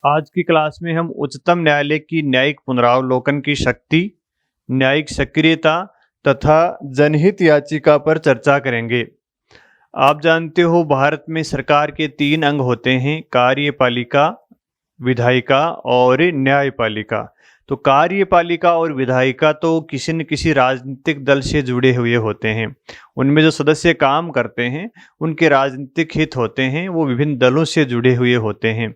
आज की क्लास में हम उच्चतम न्यायालय की न्यायिक पुनरावलोकन की शक्ति, न्यायिक सक्रियता तथा जनहित याचिका पर चर्चा करेंगे। आप जानते हो भारत में सरकार के 3 अंग होते हैं, कार्यपालिका, विधायिका और न्यायपालिका। तो कार्यपालिका और विधायिका तो किसी न किसी राजनीतिक दल से जुड़े हुए होते हैं। उनमें जो सदस्य काम करते हैं, उनके राजनीतिक हित होते हैं, वो विभिन्न दलों से जुड़े हुए होते हैं।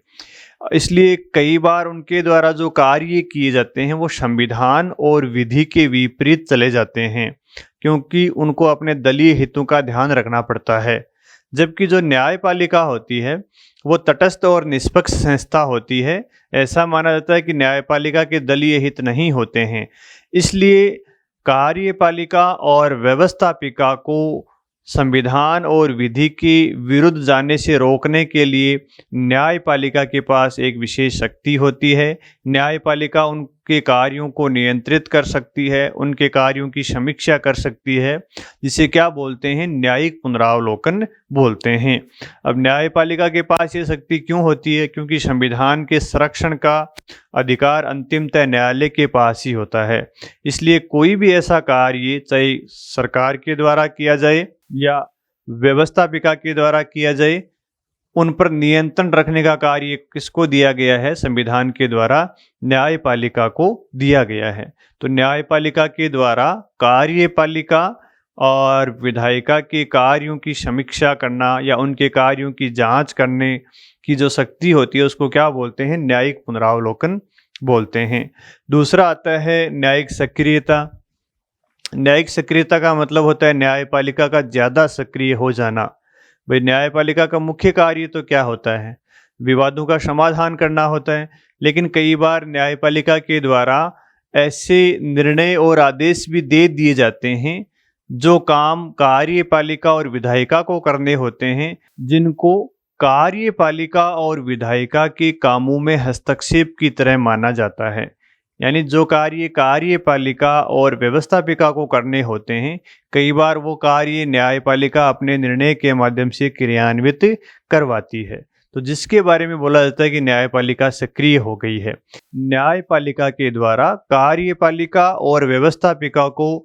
इसलिए कई बार उनके द्वारा जो कार्य किए जाते हैं वो संविधान और विधि के विपरीत चले जाते हैं, क्योंकि उनको अपने दलीय हितों का ध्यान रखना पड़ता है। जबकि जो न्यायपालिका होती है वो तटस्थ और निष्पक्ष संस्था होती है। ऐसा माना जाता है कि न्यायपालिका के दलीय हित नहीं होते हैं। इसलिए कार्यपालिका और व्यवस्थापिका को संविधान और विधि के विरुद्ध जाने से रोकने के लिए न्यायपालिका के पास एक विशेष शक्ति होती है। न्यायपालिका उनके कार्यों को नियंत्रित कर सकती है, उनके कार्यों की समीक्षा कर सकती है, जिसे क्या बोलते हैं, न्यायिक पुनरावलोकन बोलते हैं। अब न्यायपालिका के पास ये शक्ति क्यों होती है? क्योंकि संविधान के संरक्षण का अधिकार अंतिमतः न्यायालय के पास ही होता है। इसलिए कोई भी ऐसा कार्य चाहे सरकार के द्वारा किया जाए या व्यवस्थापिका के द्वारा किया जाए, उन पर नियंत्रण रखने का कार्य किसको दिया गया है? संविधान के द्वारा न्यायपालिका को दिया गया है। तो न्यायपालिका के द्वारा कार्यपालिका और विधायिका के कार्यों की समीक्षा करना या उनके कार्यों की जांच करने की जो शक्ति होती है उसको क्या बोलते हैं? न्यायिक पुनरावलोकन बोलते हैं। दूसरा आता है न्यायिक सक्रियता। न्यायिक सक्रियता का मतलब होता है न्यायपालिका का ज़्यादा सक्रिय हो जाना। भाई न्यायपालिका का मुख्य कार्य तो क्या होता है? विवादों का समाधान करना होता है। लेकिन कई बार न्यायपालिका के द्वारा ऐसे निर्णय और आदेश भी दे दिए जाते हैं जो काम कार्यपालिका और विधायिका को करने होते हैं, जिनको कार्यपालिका और विधायिका के कामों में हस्तक्षेप की तरह माना जाता है। यानी जो कार्य कार्यपालिका और व्यवस्थापिका को करने होते हैं, कई बार वो कार्य न्यायपालिका अपने निर्णय के माध्यम से क्रियान्वित करवाती है। तो जिसके बारे में बोला जाता है कि न्यायपालिका सक्रिय हो गई है। न्यायपालिका के द्वारा कार्यपालिका और व्यवस्थापिका को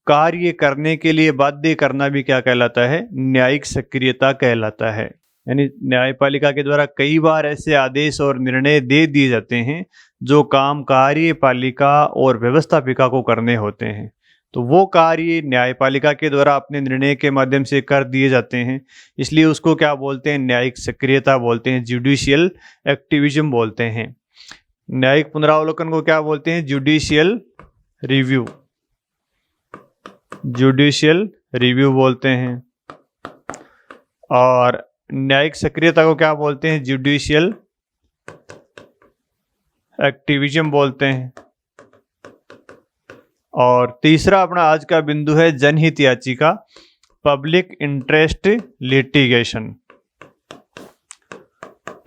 कार्य करने के लिए बाध्य करना भी क्या कहलाता है? न्यायिक सक्रियता कहलाता है। यानी न्यायपालिका के द्वारा कई बार ऐसे आदेश और निर्णय दे दिए जाते हैं जो काम कार्यपालिका और व्यवस्थापिका को करने होते हैं। तो वो कार्य न्यायपालिका के द्वारा अपने निर्णय के माध्यम से कर दिए जाते हैं। इसलिए उसको क्या बोलते हैं? न्यायिक सक्रियता बोलते हैं, जुडिशियल एक्टिविज्म बोलते हैं। न्यायिक पुनरावलोकन को क्या बोलते हैं? जुडिशियल रिव्यू, जुडिशियल रिव्यू बोलते हैं। और न्यायिक सक्रियता को क्या बोलते हैं? जुडिशियल एक्टिविज्म बोलते हैं। और तीसरा अपना आज का बिंदु है जनहित याचिका, public interest litigation.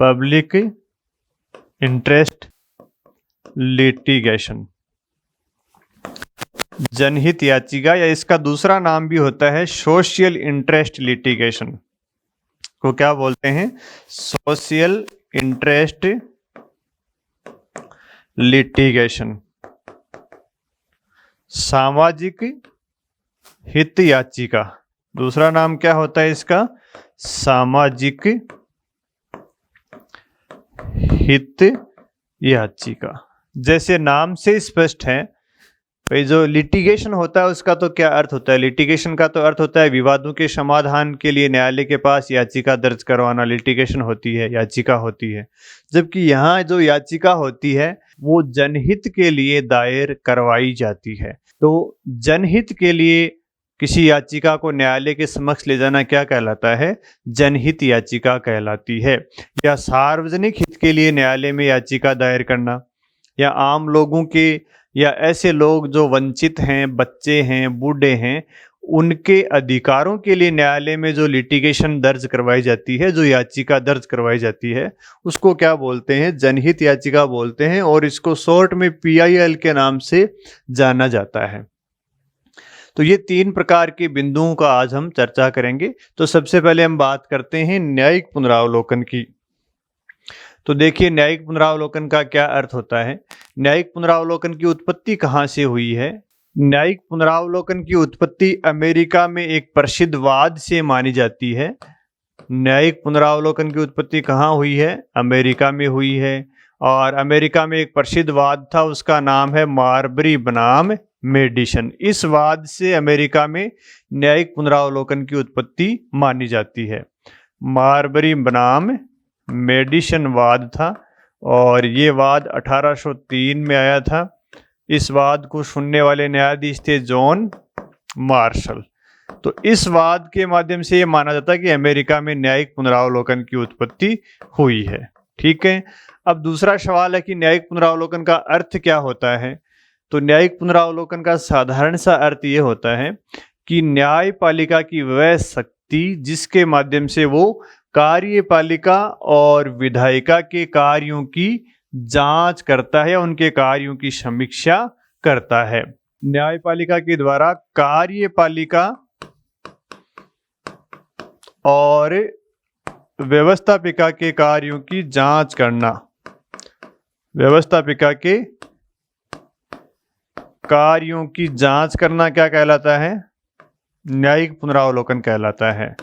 Public interest litigation, जनहित याचिका, या इसका दूसरा नाम भी होता है सोशल इंटरेस्ट लिटिगेशन, को क्या बोलते हैं? सोशल इंटरेस्ट लिटिगेशन, सामाजिक हित याचिका। दूसरा नाम क्या होता है इसका? सामाजिक हित याचिका। जैसे नाम से स्पष्ट है, भाई जो लिटिगेशन होता है उसका तो क्या अर्थ होता है? लिटिगेशन का तो अर्थ होता है विवादों के समाधान के लिए न्यायालय के पास याचिका दर्ज करवाना, लिटिगेशन होती है, याचिका होती है। जबकि यहाँ जो याचिका होती है वो जनहित के लिए दायर करवाई जाती है। तो जनहित के लिए किसी याचिका को न्यायालय के समक्ष ले जाना क्या कहलाता है? जनहित याचिका कहलाती है। या सार्वजनिक हित के लिए न्यायालय में याचिका दायर करना, या आम लोगों के या ऐसे लोग जो वंचित हैं, बच्चे हैं, बूढ़े हैं, उनके अधिकारों के लिए न्यायालय में जो लिटिगेशन दर्ज करवाई जाती है, जो याचिका दर्ज करवाई जाती है, उसको क्या बोलते हैं? जनहित याचिका बोलते हैं। और इसको शॉर्ट में PIL के नाम से जाना जाता है। तो ये 3 प्रकार के बिंदुओं का आज हम चर्चा करेंगे। तो सबसे पहले हम बात करते हैं न्यायिक पुनरावलोकन की। तो देखिए न्यायिक पुनरावलोकन का क्या अर्थ होता है। न्यायिक पुनरावलोकन की उत्पत्ति कहाँ से हुई है? न्यायिक पुनरावलोकन की उत्पत्ति अमेरिका में एक प्रसिद्ध वाद से मानी जाती है। न्यायिक पुनरावलोकन की उत्पत्ति कहाँ हुई है? अमेरिका में हुई है। और अमेरिका में एक प्रसिद्ध वाद था, उसका नाम है मार्बरी बनाम मेडिसन। इस वाद से अमेरिका में न्यायिक पुनरावलोकन की उत्पत्ति मानी जाती है। मार्बरी बनाम मेडिसन वाद था और ये वाद 1803 में आया था। इस वाद को सुनने वाले न्यायाधीश थे जॉन मार्शल। तो इस वाद के माध्यम से ये माना जाता है कि अमेरिका में न्यायिक पुनरावलोकन की उत्पत्ति हुई है। ठीक है, अब दूसरा सवाल है कि न्यायिक पुनरावलोकन का अर्थ क्या होता है। तो न्यायिक पुनरावलोकन का साधारण सा अर्थ ये होता है कि न्यायपालिका की वह शक्ति जिसके माध्यम से वो कार्यपालिका और विधायिका के कार्यों की जांच करता है या उनके कार्यों की समीक्षा करता है। न्यायपालिका के द्वारा कार्यपालिका और व्यवस्थापिका के कार्यों की जांच करना, व्यवस्थापिका के कार्यों की जांच करना क्या कहलाता है? न्यायिक पुनरावलोकन कहलाता है।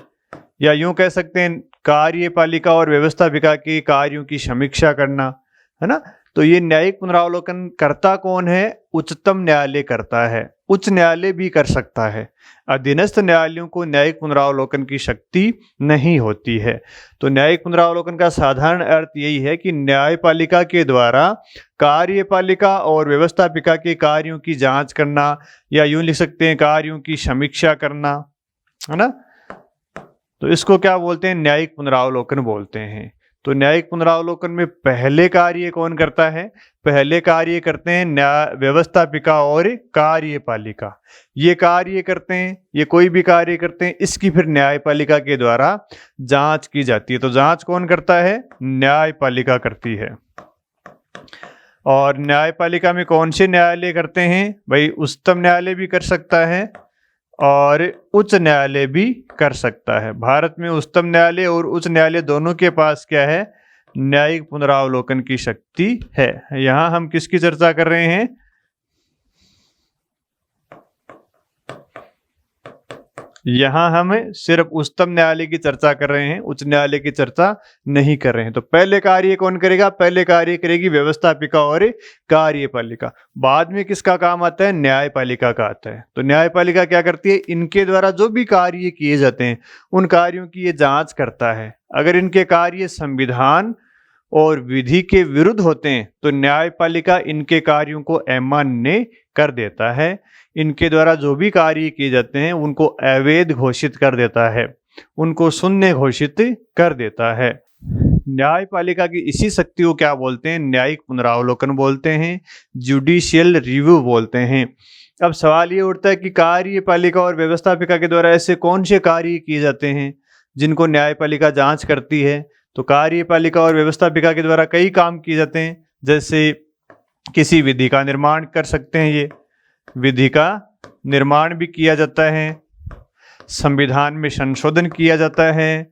या यूं कह सकते हैं कार्यपालिका और व्यवस्थापिका के कार्यों की समीक्षा करना, है ना। तो ये न्यायिक पुनरावलोकन करता कौन है? उच्चतम न्यायालय करता है। उच्च न्यायालय भी कर सकता है, अधीनस्थ न्यायालयों को न्यायिक पुनरावलोकन की शक्ति नहीं होती है। तो न्यायिक पुनरावलोकन का साधारण अर्थ यही है कि न्यायपालिका के द्वारा कार्यपालिका और व्यवस्थापिका के कार्यों की जांच करना, या यूं लिख सकते हैं कार्यों की समीक्षा करना, है ना। तो इसको क्या बोलते हैं? न्यायिक पुनरावलोकन बोलते हैं। तो न्यायिक पुनरावलोकन में पहले कार्य कौन करता है? पहले कार्य करते हैं न्याय व्यवस्थापिका और कार्यपालिका। ये कार्य करते हैं, ये कोई भी कार्य करते हैं, इसकी फिर न्यायपालिका के द्वारा जांच की जाती है। तो जांच कौन करता है? न्यायपालिका करती है। और न्यायपालिका में कौन से न्यायालय करते हैं? भाई उच्चतम न्यायालय भी कर सकता है और उच्च न्यायालय भी कर सकता है। भारत में उच्चतम न्यायालय और उच्च न्यायालय दोनों के पास क्या है? न्यायिक पुनरावलोकन की शक्ति है। यहां हम किसकी चर्चा कर रहे हैं? यहां हम सिर्फ उच्चतम न्यायालय की चर्चा कर रहे हैं, उच्च न्यायालय की चर्चा नहीं कर रहे हैं। तो पहले कार्य कौन करेगा? पहले कार्य करेगी व्यवस्थापिका और कार्यपालिका। बाद में किसका काम आता है? न्यायपालिका का आता है। तो न्यायपालिका क्या करती है? इनके द्वारा जो भी कार्य किए जाते हैं उन कार्यों की ये जांच करता है। अगर इनके कार्य संविधान और विधि के विरुद्ध होते हैं तो न्यायपालिका इनके कार्यों को अमान्य कर देता है। इनके द्वारा जो भी कार्य किए जाते हैं उनको अवैध घोषित कर देता है, उनको शून्य घोषित कर देता है। न्यायपालिका की इसी शक्ति को क्या बोलते हैं? न्यायिक पुनरावलोकन बोलते हैं, जुडिशियल रिव्यू बोलते हैं। अब सवाल ये उठता है कि कार्यपालिका और व्यवस्थापिका के द्वारा ऐसे कौन से कार्य किए जाते हैं जिनको न्यायपालिका जांच करती है? तो कार्यपालिका और व्यवस्थापिका के द्वारा कई काम किए जाते हैं, जैसे किसी विधि का निर्माण कर सकते हैं, ये विधि का निर्माण भी किया जाता है, संविधान में संशोधन किया जाता है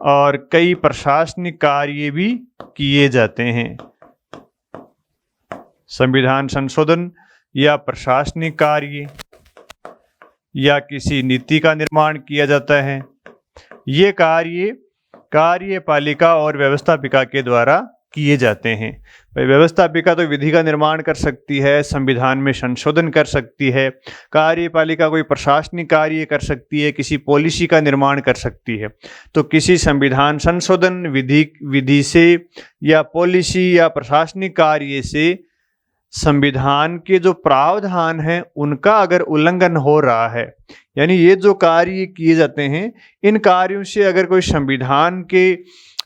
और कई प्रशासनिक कार्य भी किए जाते हैं। संविधान संशोधन या प्रशासनिक कार्य या किसी नीति का निर्माण किया जाता है। ये कार्य कार्यपालिका और व्यवस्थापिका के द्वारा किए जाते हैं। व्यवस्थापिका तो विधि का निर्माण कर सकती है, संविधान में संशोधन कर सकती है, कार्यपालिका कोई प्रशासनिक कार्य कर सकती है, किसी पॉलिसी का निर्माण कर सकती है। तो किसी संविधान संशोधन विधि से या पॉलिसी या प्रशासनिक कार्य से संविधान के जो प्रावधान हैं उनका अगर उल्लंघन हो रहा है, यानी ये जो कार्य किए जाते हैं इन कार्यों से अगर कोई संविधान के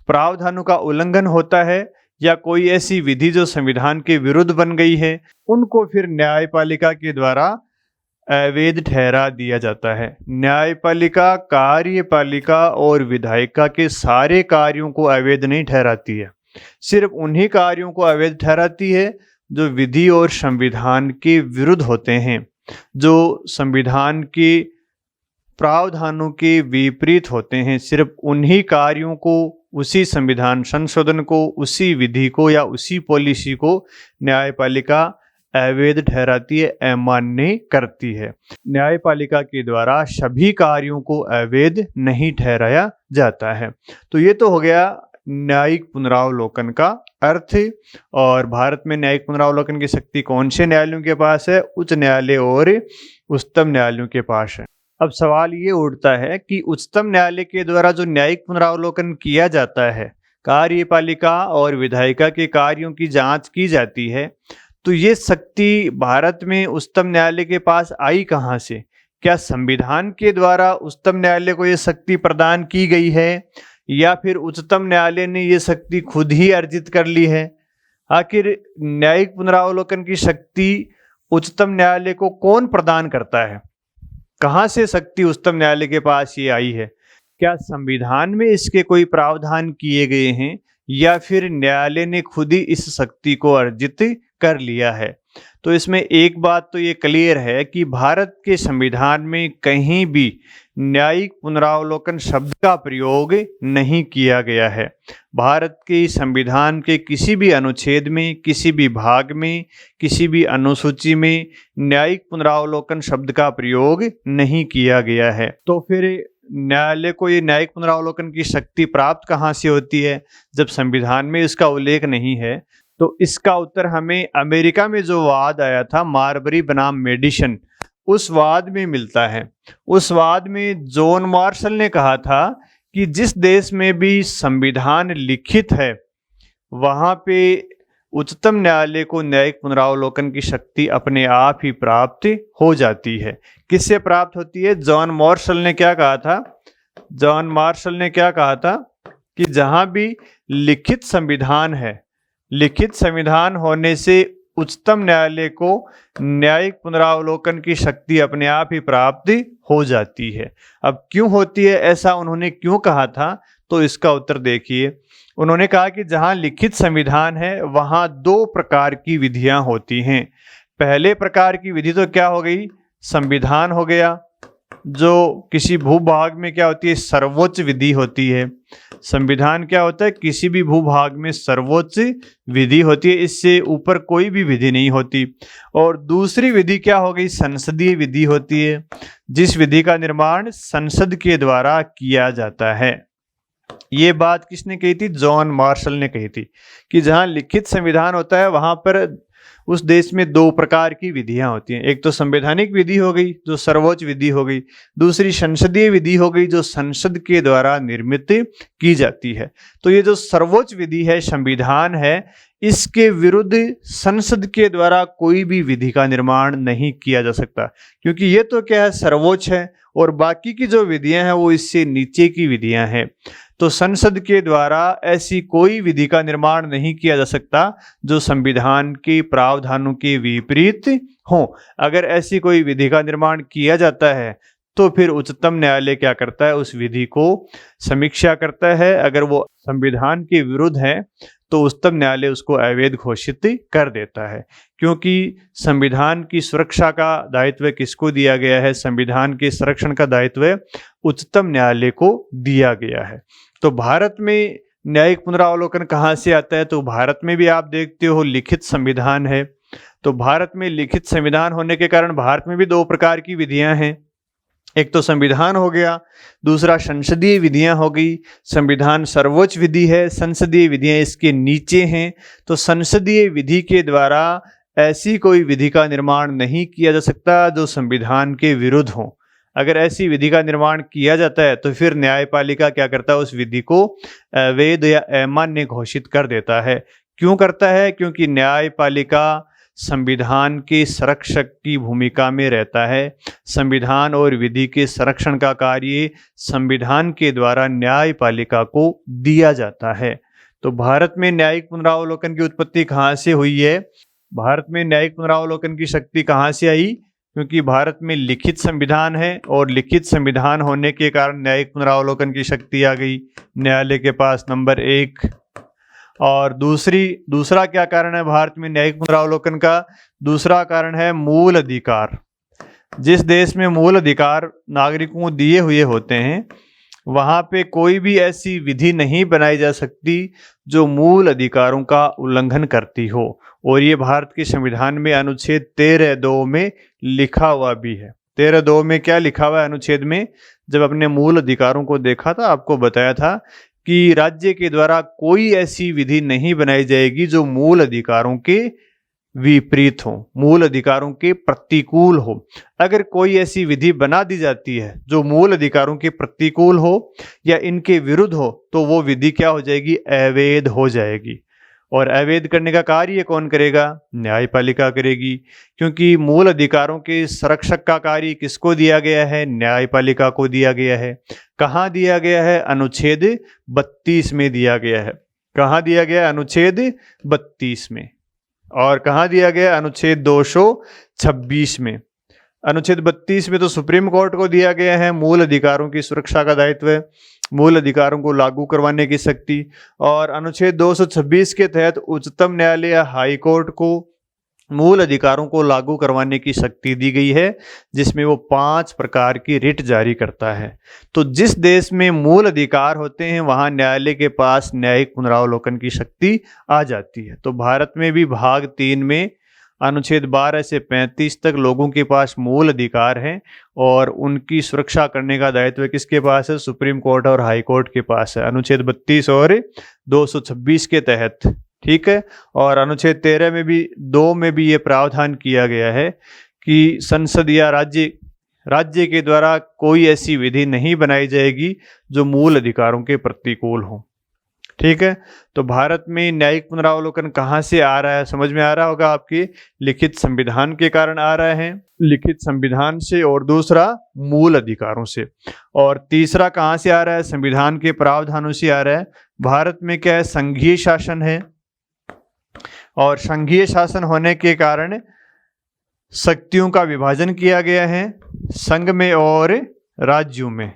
प्रावधानों का उल्लंघन होता है या कोई ऐसी विधि जो संविधान के विरुद्ध बन गई है, उनको फिर न्यायपालिका के द्वारा अवैध ठहरा दिया जाता है। न्यायपालिका कार्यपालिका और विधायिका के सारे कार्यों को अवैध नहीं ठहराती है, सिर्फ उन्हीं कार्यों को अवैध ठहराती है जो विधि और संविधान के विरुद्ध होते हैं, जो संविधान के प्रावधानों के विपरीत होते हैं। सिर्फ उन्हीं कार्यों को, उसी संविधान संशोधन को, उसी विधि को या उसी पॉलिसी को न्यायपालिका अवैध ठहराती है, अमान्य करती है। न्यायपालिका के द्वारा सभी कार्यों को अवैध नहीं ठहराया जाता है। तो ये तो हो गया न्यायिक पुनरावलोकन का अर्थ। और भारत में न्यायिक पुनरावलोकन की शक्ति कौन से न्यायालयों के पास है? उच्च न्यायालय और उच्चतम न्यायालयों के पास है। अब सवाल ये उठता है कि उच्चतम न्यायालय के द्वारा जो न्यायिक पुनरावलोकन किया जाता है, कार्यपालिका और विधायिका के कार्यों की जांच की जाती है, तो ये शक्ति भारत में उच्चतम न्यायालय के पास आई कहाँ से? क्या संविधान के द्वारा उच्चतम न्यायालय को ये शक्ति प्रदान की गई है या फिर उच्चतम न्यायालय ने ये शक्ति खुद ही अर्जित कर ली है? आखिर न्यायिक पुनरावलोकन की शक्ति उच्चतम न्यायालय को कौन प्रदान करता है? कहाँ से शक्ति उच्चतम न्यायालय के पास ये आई है? क्या संविधान में इसके कोई प्रावधान किए गए हैं या फिर न्यायालय ने खुद ही इस शक्ति को अर्जित कर लिया है? तो इसमें एक बात तो ये क्लियर है कि भारत के संविधान में कहीं भी न्यायिक पुनरावलोकन शब्द का प्रयोग नहीं किया गया है। भारत के संविधान के किसी भी अनुच्छेद में, किसी भी भाग में, किसी भी अनुसूची में न्यायिक पुनरावलोकन शब्द का प्रयोग नहीं किया गया है। तो फिर न्यायालय को ये न्यायिक पुनरावलोकन की शक्ति प्राप्त कहाँ से होती है जब संविधान में इसका उल्लेख नहीं है? तो इसका उत्तर हमें अमेरिका में जो वाद आया था, मार्बरी बनाम मेडिसन, उस वाद में मिलता है। उस वाद में जॉन मार्शल ने कहा था कि जिस देश में भी संविधान लिखित है वहां पे उच्चतम न्यायालय को न्यायिक पुनरावलोकन की शक्ति अपने आप ही प्राप्त हो जाती है। किससे प्राप्त होती है? जॉन मार्शल ने क्या कहा था? जॉन मार्शल ने क्या कहा था कि जहां भी लिखित संविधान है, लिखित संविधान होने से उच्चतम न्यायालय को न्यायिक पुनरावलोकन की शक्ति अपने आप ही प्राप्त हो जाती है। अब क्यों होती है ऐसा, उन्होंने क्यों कहा था? तो इसका उत्तर देखिए। उन्होंने कहा कि जहां लिखित संविधान है वहां दो प्रकार की विधियां होती हैं। पहले प्रकार की विधि तो क्या हो गई? संविधान हो गया, जो किसी भूभाग में क्या होती है? सर्वोच्च विधि होती है। संविधान क्या होता है? किसी भी भूभाग में सर्वोच्च विधि होती है, इससे ऊपर कोई भी विधि नहीं होती। और दूसरी विधि क्या हो गई? संसदीय विधि होती है, जिस विधि का निर्माण संसद के द्वारा किया जाता है। ये बात किसने कही थी? जॉन मार्शल ने कही थी कि जहां लिखित संविधान होता है वहां पर उस देश में दो प्रकार की विधियां होती हैं। एक तो संवैधानिक विधि हो गई जो सर्वोच्च विधि हो गई, दूसरी संसदीय विधि हो गई जो संसद के द्वारा निर्मित की जाती है। तो ये जो सर्वोच्च विधि है, संविधान है, इसके विरुद्ध संसद के द्वारा कोई भी विधि का निर्माण नहीं किया जा सकता, क्योंकि ये तो क्या है? सर्वोच्च है और बाकी की जो विधियां हैं वो इससे नीचे की विधियां हैं। तो संसद के द्वारा ऐसी कोई विधि का निर्माण नहीं किया जा सकता जो संविधान के प्रावधानों के विपरीत हो। अगर ऐसी कोई विधि का निर्माण किया जाता है तो फिर उच्चतम न्यायालय क्या करता है? उस विधि को समीक्षा करता है। अगर वो संविधान के विरुद्ध है तो उच्चतम न्यायालय उसको अवैध घोषित कर देता है, क्योंकि संविधान की सुरक्षा का दायित्व किसको दिया गया है? संविधान के संरक्षण का दायित्व उच्चतम न्यायालय को दिया गया है। तो भारत में न्यायिक पुनरावलोकन कहाँ से आता है? तो भारत में भी आप देखते हो लिखित संविधान है। तो भारत में लिखित संविधान होने के कारण भारत में भी दो प्रकार की विधियां हैं। एक तो संविधान हो गया, दूसरा संसदीय विधियां हो गई। संविधान सर्वोच्च विधि है, संसदीय विधियां इसके नीचे हैं। तो संसदीय विधि के द्वारा ऐसी कोई विधि का निर्माण नहीं किया जा सकता जो संविधान के विरुद्ध हो। अगर ऐसी विधि का निर्माण किया जाता है तो फिर न्यायपालिका क्या करता है? उस विधि को अवैध या अमान्य घोषित कर देता है। क्यों करता है? क्योंकि न्यायपालिका संविधान के संरक्षक की भूमिका में रहता है। संविधान और विधि के संरक्षण का कार्य संविधान के द्वारा न्यायपालिका को दिया जाता है। तो भारत में न्यायिक पुनरावलोकन की उत्पत्ति कहाँ से हुई है? भारत में न्यायिक पुनरावलोकन की शक्ति कहाँ से आई? क्योंकि भारत में लिखित संविधान है और लिखित संविधान होने के कारण न्यायिक पुनरावलोकन की शक्ति आ गई न्यायालय के पास, नंबर एक। और दूसरा क्या कारण है भारत में न्यायिक पुनरावलोकन का? दूसरा कारण है मूल अधिकार। जिस देश में मूल अधिकार नागरिकों को दिए हुए होते हैं वहां पे कोई भी ऐसी विधि नहीं बनाई जा सकती जो मूल अधिकारों का उल्लंघन करती हो। और ये भारत के संविधान में अनुच्छेद 13(2) में लिखा हुआ भी है। 13(2) में क्या लिखा हुआ है अनुच्छेद में? जब अपने मूल अधिकारों को देखा था, आपको बताया था कि राज्य के द्वारा कोई ऐसी विधि नहीं बनाई जाएगी जो मूल अधिकारों के विपरीत हो, मूल अधिकारों के प्रतिकूल हो। अगर कोई ऐसी विधि बना दी जाती है जो मूल अधिकारों के प्रतिकूल हो या इनके विरुद्ध हो, तो वो विधि क्या हो जाएगी? अवैध हो जाएगी। और अवैध करने का कार्य कौन करेगा? न्यायपालिका करेगी, क्योंकि मूल अधिकारों के संरक्षक का कार्य किसको दिया गया है? न्यायपालिका को दिया गया है। कहाँ दिया गया है? अनुच्छेद 32 में दिया गया है। कहाँ दिया गया है? अनुच्छेद 32 में। और कहाँ दिया गया? अनुच्छेद 226 में। अनुच्छेद 32 में तो सुप्रीम कोर्ट को दिया गया है मूल अधिकारों की सुरक्षा का दायित्व, मूल अधिकारों को लागू करवाने की शक्ति। और अनुच्छेद 226 के तहत उच्चतम न्यायालय या हाई कोर्ट को मूल अधिकारों को लागू करवाने की शक्ति दी गई है, जिसमें वो 5 प्रकार की रिट जारी करता है। तो जिस देश में मूल अधिकार होते हैं वहां न्यायालय के पास न्यायिक पुनरावलोकन की शक्ति आ जाती है। तो भारत में भी भाग 3 में अनुच्छेद 12 से 35 तक लोगों के पास मूल अधिकार हैं और उनकी सुरक्षा करने का दायित्व किसके पास है? सुप्रीम कोर्ट और हाई कोर्ट के पास है, अनुच्छेद 32 और 226 के तहत। ठीक है। और अनुच्छेद 13 में भी 2 में भी ये प्रावधान किया गया है कि संसद या राज्य के द्वारा कोई ऐसी विधि नहीं बनाई जाएगी जो मूल अधिकारों के प्रतिकूल हो। ठीक है। तो भारत में न्यायिक पुनरावलोकन कहाँ से आ रहा है? समझ में आ रहा होगा, आपके लिखित संविधान के कारण आ रहे हैं, लिखित संविधान से, और दूसरा मूल अधिकारों से। और तीसरा कहाँ से आ रहा है? संविधान के प्रावधानों से आ रहा है। भारत में क्या है? संघीय शासन है, और संघीय शासन होने के कारण शक्तियों का विभाजन किया गया है संघ में और राज्यों में।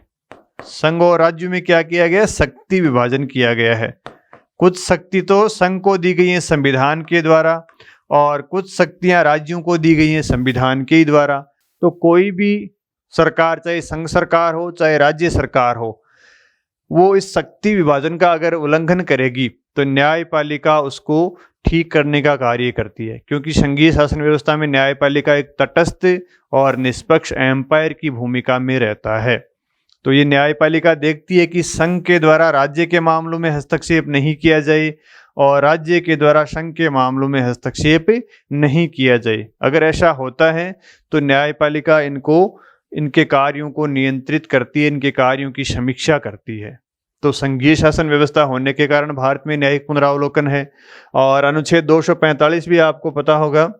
संघ और राज्यों में क्या किया गया? शक्ति विभाजन किया गया है। कुछ शक्ति तो संघ को दी गई है संविधान के द्वारा, और कुछ शक्तियां राज्यों को दी गई हैं संविधान के द्वारा। तो कोई भी सरकार, चाहे संघ सरकार हो चाहे राज्य सरकार हो, वो इस शक्ति विभाजन का अगर उल्लंघन करेगी तो न्यायपालिका उसको ठीक करने का कार्य करती है, क्योंकि संघीय शासन व्यवस्था में न्यायपालिका एक तटस्थ और निष्पक्ष एम्पायर की भूमिका में रहता है। तो ये न्यायपालिका देखती है कि संघ के द्वारा राज्य के मामलों में हस्तक्षेप नहीं किया जाए और राज्य के द्वारा संघ के मामलों में हस्तक्षेप नहीं किया जाए। अगर ऐसा होता है तो न्यायपालिका इनके कार्यों को नियंत्रित करती है, इनके कार्यों की समीक्षा करती है। तो संघीय शासन व्यवस्था होने के कारण भारत में न्यायिक पुनरावलोकन है। और अनुच्छेद 245 भी आपको पता होगा,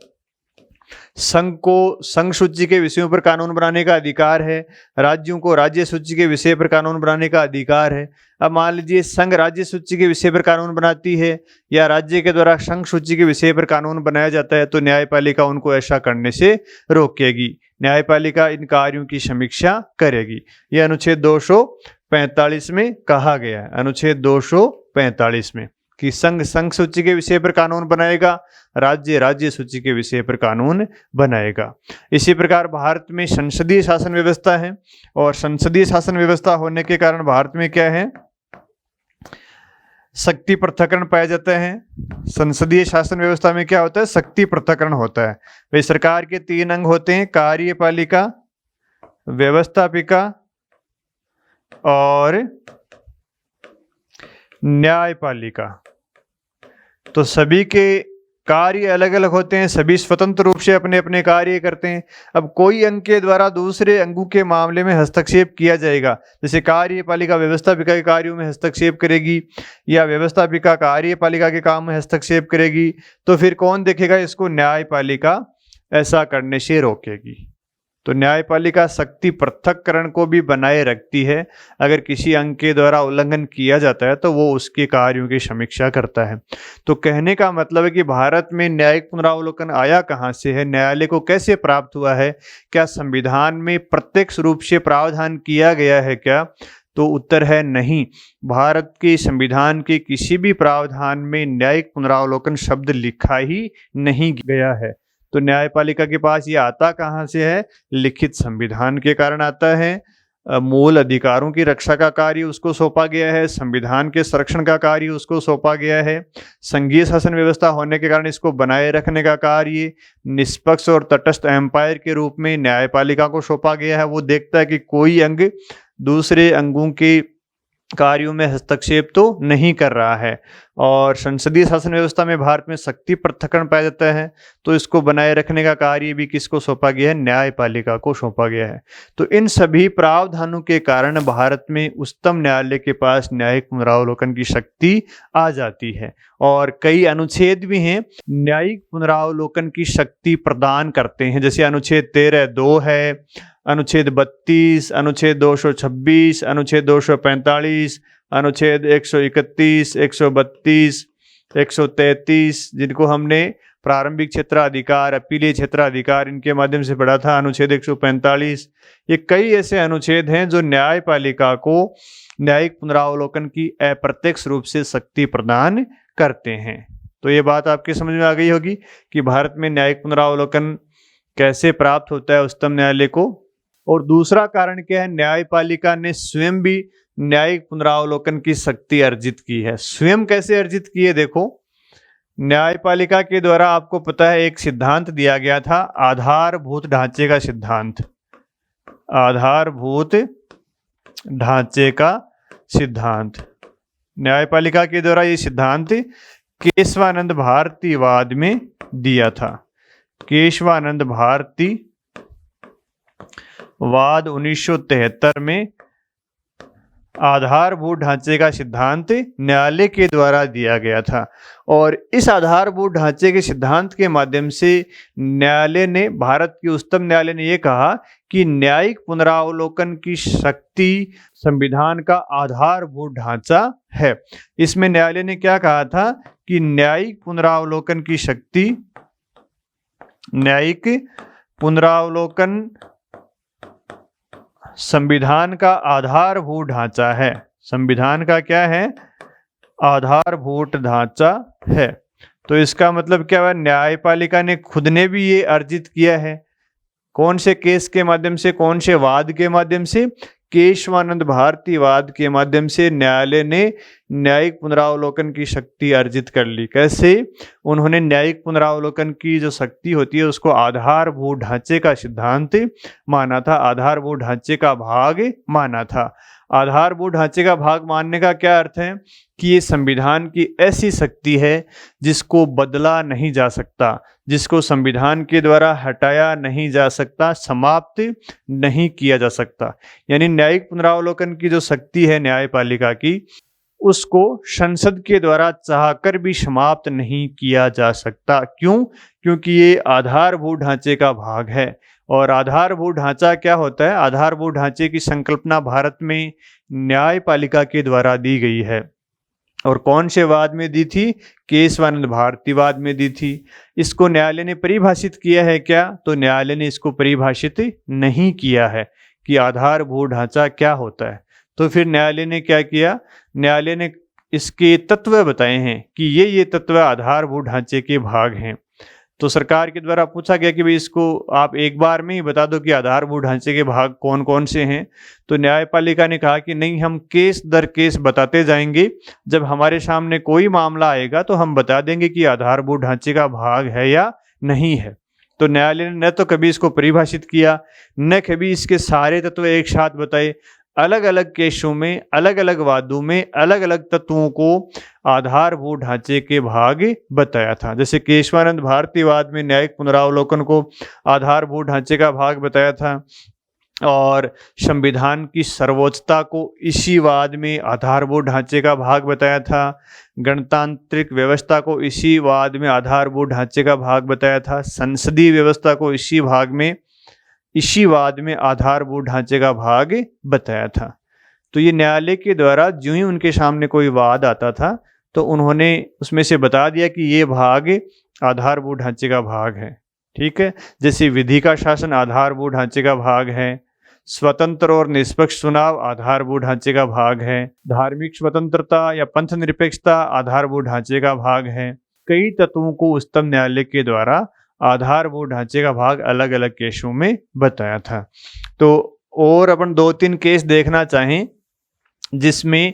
संघ को संघ सूची के विषयों पर कानून बनाने का अधिकार है, राज्यों को राज्य सूची के विषय पर कानून बनाने का अधिकार है। अब मान लीजिए संघ राज्य सूची के विषय पर कानून बनाती है या राज्य के द्वारा संघ सूची के विषय पर कानून बनाया जाता है, तो न्यायपालिका उनको ऐसा करने से रोकेगी। न्यायपालिका इन कार्यों की समीक्षा करेगी। यह अनुच्छेद 245 में कहा गया है, अनुच्छेद 245 में, कि संघ संघ सूची के विषय पर कानून बनाएगा, राज्य राज्य सूची के विषय पर कानून बनाएगा। इसी प्रकार भारत में संसदीय शासन व्यवस्था है, और संसदीय शासन व्यवस्था होने के कारण भारत में क्या है? शक्ति पृथक्करण पाया जाता है। संसदीय शासन व्यवस्था में क्या होता है? शक्ति पृथक्करण होता है। भाई सरकार के 3 अंग होते हैं, कार्यपालिका, व्यवस्थापिका और न्यायपालिका। तो सभी के कार्य अलग अलग होते हैं, सभी स्वतंत्र रूप से अपने अपने कार्य करते हैं। अब कोई अंग के द्वारा दूसरे अंगों के मामले में हस्तक्षेप किया जाएगा, जैसे कार्यपालिका व्यवस्थापिका के कार्यों में हस्तक्षेप करेगी या व्यवस्थापिका कार्यपालिका के काम में हस्तक्षेप करेगी, तो फिर कौन देखेगा इसको? न्यायपालिका ऐसा करने से रोकेगी। तो न्यायपालिका शक्ति पृथक्करण को भी बनाए रखती है। अगर किसी अंग के द्वारा उल्लंघन किया जाता है तो वो उसके कार्यों की समीक्षा करता है। तो कहने का मतलब है कि भारत में न्यायिक पुनरावलोकन आया कहाँ से है, न्यायालय को कैसे प्राप्त हुआ है, क्या संविधान में प्रत्यक्ष रूप से प्रावधान किया गया है क्या? तो उत्तर है नहीं। भारत के संविधान के किसी भी प्रावधान में न्यायिक पुनरावलोकन शब्द लिखा ही नहीं गया है। तो न्यायपालिका के पास ये आता कहाँ से है? लिखित संविधान के कारण आता है। मूल अधिकारों की रक्षा का कार्य उसको सौंपा गया है, संविधान के संरक्षण का कार्य उसको सौंपा गया है, संघीय शासन व्यवस्था होने के कारण इसको बनाए रखने का कार्य निष्पक्ष और तटस्थ एम्पायर के रूप में न्यायपालिका को सौंपा गया है। वो देखता है कि कोई अंग दूसरे अंगों के कार्यों में हस्तक्षेप तो नहीं कर रहा है। और संसदीय शासन व्यवस्था में भारत में शक्ति पृथक्करण पाया जाता है, तो इसको बनाए रखने का कार्य भी किसको सौंपा गया है? न्यायपालिका को सौंपा गया है। तो इन सभी प्रावधानों के कारण भारत में उच्चतम न्यायालय के पास न्यायिक पुनरावलोकन की शक्ति आ जाती है। और कई अनुच्छेद भी हैं न्यायिक पुनरावलोकन की शक्ति प्रदान करते हैं, जैसे अनुच्छेद 13(2) है, अनुच्छेद 32, अनुच्छेद 226, अनुच्छेद 245, अनुच्छेद 131, 132, 133, जिनको हमने प्रारंभिक क्षेत्राधिकार, अपीलीय क्षेत्राधिकार इनके माध्यम से पढ़ा था, अनुच्छेद 145। ये कई ऐसे अनुच्छेद हैं जो न्यायपालिका को न्यायिक पुनरावलोकन की अप्रत्यक्ष रूप से शक्ति प्रदान करते हैं। तो ये बात आपके समझ में आ गई होगी कि भारत में न्यायिक पुनरावलोकन कैसे प्राप्त होता है उच्चतम न्यायालय को। और दूसरा कारण क्या है? न्यायपालिका ने स्वयं भी न्यायिक पुनरावलोकन की शक्ति अर्जित की है। स्वयं कैसे अर्जित की है? देखो, न्यायपालिका के द्वारा आपको पता है एक सिद्धांत दिया गया था, आधारभूत ढांचे का सिद्धांत। आधारभूत ढांचे का सिद्धांत न्यायपालिका के द्वारा ये सिद्धांत केशवानंद भारतीवाद में दिया था। केशवानंद भारती वाद 1973 में आधारभूत ढांचे का सिद्धांत न्यायालय के द्वारा दिया गया था। और इस आधारभूत ढांचे के सिद्धांत के माध्यम से न्यायालय ने, भारत के उच्चतम न्यायालय ने यह कहा कि न्यायिक पुनरावलोकन की शक्ति संविधान का आधारभूत ढांचा है। इसमें न्यायालय ने क्या कहा था कि न्यायिक पुनरावलोकन की शक्ति, न्यायिक पुनरावलोकन संविधान का आधारभूत ढांचा है। संविधान का क्या है? आधारभूत ढांचा है। तो इसका मतलब क्या हुआ? न्यायपालिका ने खुद ने भी ये अर्जित किया है। कौन से केस के माध्यम से? कौन से वाद के माध्यम से? केशवानंद भारतीवाद के माध्यम से न्यायालय ने न्यायिक पुनरावलोकन की शक्ति अर्जित कर ली। कैसे? उन्होंने न्यायिक पुनरावलोकन की जो शक्ति होती है उसको आधारभूत ढांचे का सिद्धांत माना था, आधारभूत ढांचे का भाग माना था। आधारभूत ढांचे का भाग मानने का क्या अर्थ है? कि ये संविधान की ऐसी शक्ति है जिसको बदला नहीं जा सकता, जिसको संविधान के द्वारा हटाया नहीं जा सकता, समाप्त नहीं किया जा सकता। यानी न्यायिक पुनरावलोकन की जो शक्ति है न्यायपालिका की, उसको संसद के द्वारा चाहकर भी समाप्त नहीं किया जा सकता। क्यों? क्योंकि ये आधारभूत ढांचे का भाग है। और आधारभूत ढांचा क्या होता है? आधारभूत ढांचे की संकल्पना भारत में न्यायपालिका के द्वारा दी गई है। और कौन से वाद में दी थी? केशवानंद भारतीवाद में दी थी। इसको न्यायालय ने परिभाषित किया है क्या? तो न्यायालय ने इसको परिभाषित नहीं किया है कि आधारभूत ढांचा क्या होता है। तो फिर न्यायालय ने क्या किया? न्यायालय ने इसके तत्व बताए हैं कि ये तत्व आधारभूत ढांचे के भाग हैं। तो सरकार के द्वारा पूछा गया कि भाई इसको आप एक बार में ही बता दो कि आधारभूत ढांचे के भाग कौन कौन से हैं। तो न्यायपालिका ने कहा कि नहीं, हम केस दर केस बताते जाएंगे। जब हमारे सामने कोई मामला आएगा तो हम बता देंगे कि आधारभूत ढांचे का भाग है या नहीं है। तो न्यायालय ने न तो कभी इसको परिभाषित किया, न कभी इसके सारे तत्व एक साथ बताए। अलग अलग केसों में, अलग अलग वादों में अलग अलग तत्वों को आधारभूत ढांचे के भाग बताया था। जैसे केशवानंद भारतीवाद में न्यायिक पुनरावलोकन को आधारभूत ढांचे का भाग बताया था, और संविधान की सर्वोच्चता को इसी वाद में आधारभूत ढांचे का भाग बताया था। गणतांत्रिक व्यवस्था को इसी वाद में आधारभूत ढांचे का भाग बताया था। संसदीय व्यवस्था को इसी वाद में आधारभूत ढांचे का भाग बताया था। तो ये न्यायालय के द्वारा जो ही उनके सामने कोई वाद आता था तो उन्होंने उसमें से बता दिया कि ये भाग आधारभूत ढांचे का भाग है। ठीक है, जैसे विधि का शासन आधारभूत ढांचे का भाग है, स्वतंत्र और निष्पक्ष चुनाव आधारभूत ढांचे का भाग है, धार्मिक स्वतंत्रता या पंथ निरपेक्षता आधारभूत ढांचे का भाग है। कई तत्वों को उच्चतम न्यायालय के द्वारा आधारभूत ढांचे का भाग अलग अलग केसों में बताया था। तो और अपन 2-3 केस देखना चाहें जिसमें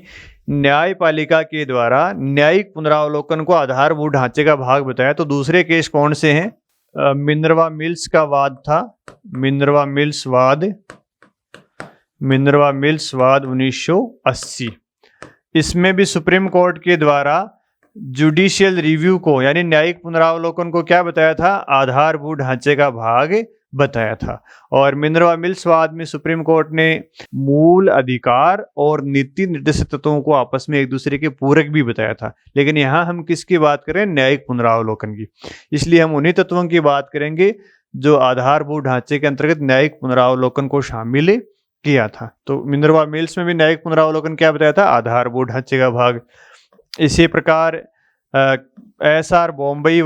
न्यायपालिका के द्वारा न्यायिक पुनरावलोकन को आधारभूत ढांचे का भाग बताया, तो दूसरे केस कौन से हैं? मिनर्वा मिल्स का वाद था, मिनर्वा मिल्स वाद 1980। इसमें भी सुप्रीम कोर्ट के द्वारा जुडिशियल रिव्यू को यानी न्यायिक पुनरावलोकन को क्या बताया था? आधारभूत ढांचे का भाग बताया था। और मिनर्वा मिल्स वाद में सुप्रीम कोर्ट ने मूल अधिकार और नीति निर्देशित तत्वों को आपस में एक दूसरे के पूरक भी बताया था। लेकिन यहाँ हम किसकी बात करें? न्यायिक पुनरावलोकन की। इसलिए हम उन्हीं तत्वों की बात करेंगे जो आधारभूत ढांचे के अंतर्गत न्यायिक पुनरावलोकन को शामिल किया था। तो मिनर्वा मिल्स में भी न्यायिक पुनरावलोकन क्या बताया था? आधारभूत ढांचे का भाग। इसी प्रकार एसआर बॉम्बई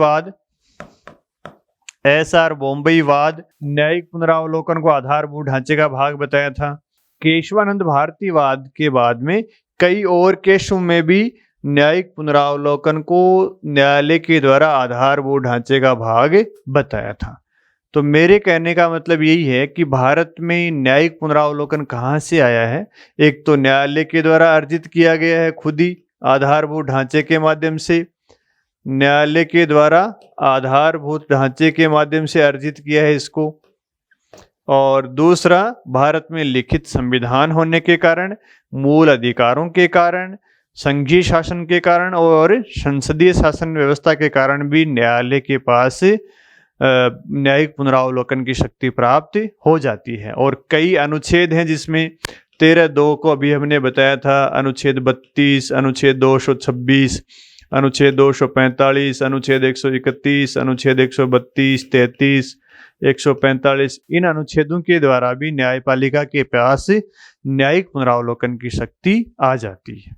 वाद न्यायिक पुनरावलोकन को आधारभूत ढांचे का भाग बताया था। केशवानंद भारती वाद के बाद में कई और केसों में भी न्यायिक पुनरावलोकन को न्यायालय के द्वारा आधारभूत ढांचे का भाग बताया था। तो मेरे कहने का मतलब यही है कि भारत में न्यायिक पुनरावलोकन कहाँ से आया है? एक तो न्यायालय के द्वारा अर्जित किया गया है खुद ही आधारभूत ढांचे के माध्यम से, न्यायालय के द्वारा आधारभूत ढांचे के माध्यम से अर्जित किया है इसको। और दूसरा, भारत में लिखित संविधान होने के कारण, मूल अधिकारों के कारण, संघीय शासन के कारण और संसदीय शासन व्यवस्था के कारण भी न्यायालय के पास न्यायिक पुनरावलोकन की शक्ति प्राप्त हो जाती है। और कई अनुच्छेद हैं जिसमें 13(2) को अभी हमने बताया था, अनुच्छेद 32, अनुच्छेद 226, अनुच्छेद 245, अनुच्छेद 131, अनुच्छेद 132, 33, 145, इन अनुच्छेदों के द्वारा भी न्यायपालिका के पास न्यायिक पुनरावलोकन की शक्ति आ जाती है।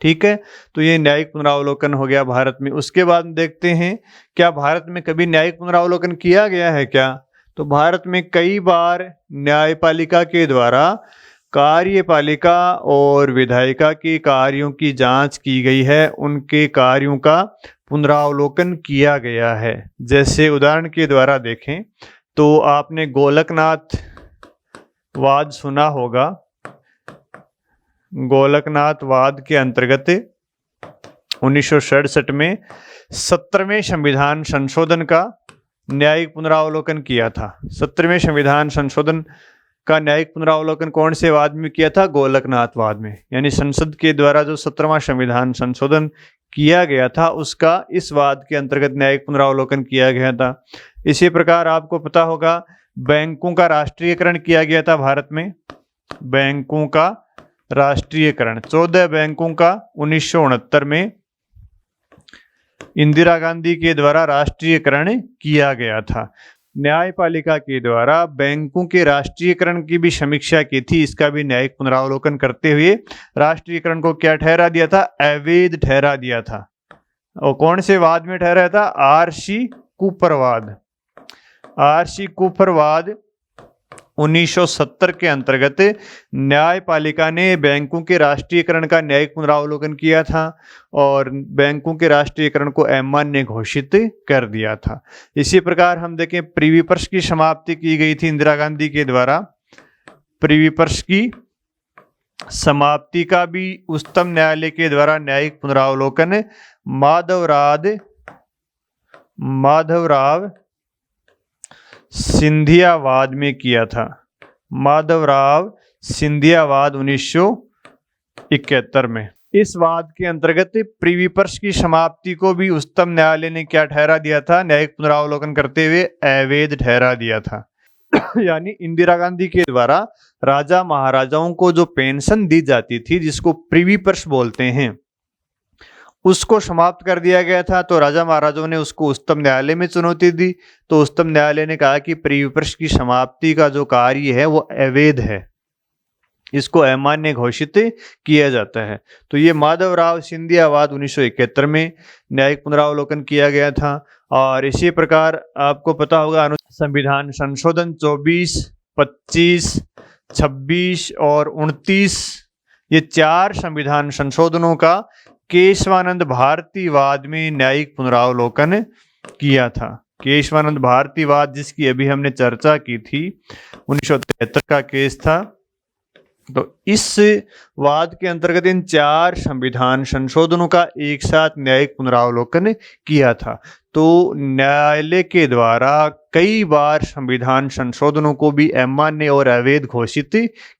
ठीक है, तो ये न्यायिक पुनरावलोकन हो गया भारत में। उसके बाद देखते हैं क्या भारत में कभी न्यायिक पुनरावलोकन किया गया है क्या? तो भारत में कई बार न्यायपालिका के द्वारा कार्यपालिका और विधायिका के कार्यों की जांच की गई है, उनके कार्यों का पुनरावलोकन किया गया है। जैसे उदाहरण के द्वारा देखें तो आपने गोलकनाथ वाद सुना होगा। गोलकनाथ वाद के अंतर्गत 1967 में 17वें संविधान संशोधन का न्यायिक पुनरावलोकन किया था। 17वें संविधान संशोधन का न्यायिक पुनरावलोकन कौन से वाद में किया था? गोलकनाथ वाद में। यानी संसद के द्वारा जो 17वां संविधान संशोधन किया गया था उसका इस वाद के अंतर्गत न्यायिक पुनरावलोकन किया गया था। इसी प्रकार आपको पता होगा बैंकों का राष्ट्रीयकरण किया गया था भारत में। बैंकों का राष्ट्रीयकरण 14 बैंकों का 1969 में इंदिरा गांधी के द्वारा राष्ट्रीयकरण किया गया था। न्यायपालिका के द्वारा बैंकों के राष्ट्रीयकरण की भी समीक्षा की थी। इसका भी न्यायिक पुनरावलोकन करते हुए राष्ट्रीयकरण को क्या ठहरा दिया था? अवैध ठहरा दिया था। और कौन से वाद में ठहरा था? आर.सी. कूपर वाद। आर.सी. कूपर वाद 1970 के अंतर्गत न्यायपालिका ने बैंकों के राष्ट्रीयकरण का न्यायिक पुनरावलोकन किया था और बैंकों के राष्ट्रीयकरण को अमान्य घोषित कर दिया था। इसी प्रकार हम देखें प्रिवी पर्स की समाप्ति की गई थी इंदिरा गांधी के द्वारा। प्रिवी पर्स की समाप्ति का भी उच्चतम न्यायालय के द्वारा न्यायिक पुनरावलोकन माधवराव सिंधिया वाद में किया था। माधवराव सिंधिया वाद 1971 में। इस वाद के अंतर्गत प्रिवी पर्स की समाप्ति को भी उच्चतम न्यायालय ने क्या ठहरा दिया था? न्यायिक पुनरावलोकन करते हुए अवैध ठहरा दिया था। यानी इंदिरा गांधी के द्वारा राजा महाराजाओं को जो पेंशन दी जाती थी जिसको प्रिवी पर्स बोलते हैं उसको समाप्त कर दिया गया था। तो राजा महाराजाओं ने उसको उच्चतम न्यायालय में चुनौती दी। तो उच्चतम न्यायालय ने कहा कि प्रिवी पर्स की समाप्ति का जो कार्य है वो अवैध है, इसको अमान्य घोषित किया जाता है। तो ये माधवराव सिंधिया वाद 1971 में न्यायिक पुनरावलोकन किया गया था। और इसी प्रकार आपको पता होगा संविधान संशोधन 24, 25, 26 और 29, ये 4 संविधान संशोधनों का केशवानंद भारती वाद में न्यायिक पुनरावलोकन किया था। केशवानंद भारतीवाद, जिसकी अभी हमने चर्चा की थी, 1973 का केस था। तो इस वाद के अंतर्गत इन 4 संविधान संशोधनों का एक साथ न्यायिक पुनरावलोकन किया था। तो न्यायालय के द्वारा कई बार संविधान संशोधनों को भी अमान्य और अवैध घोषित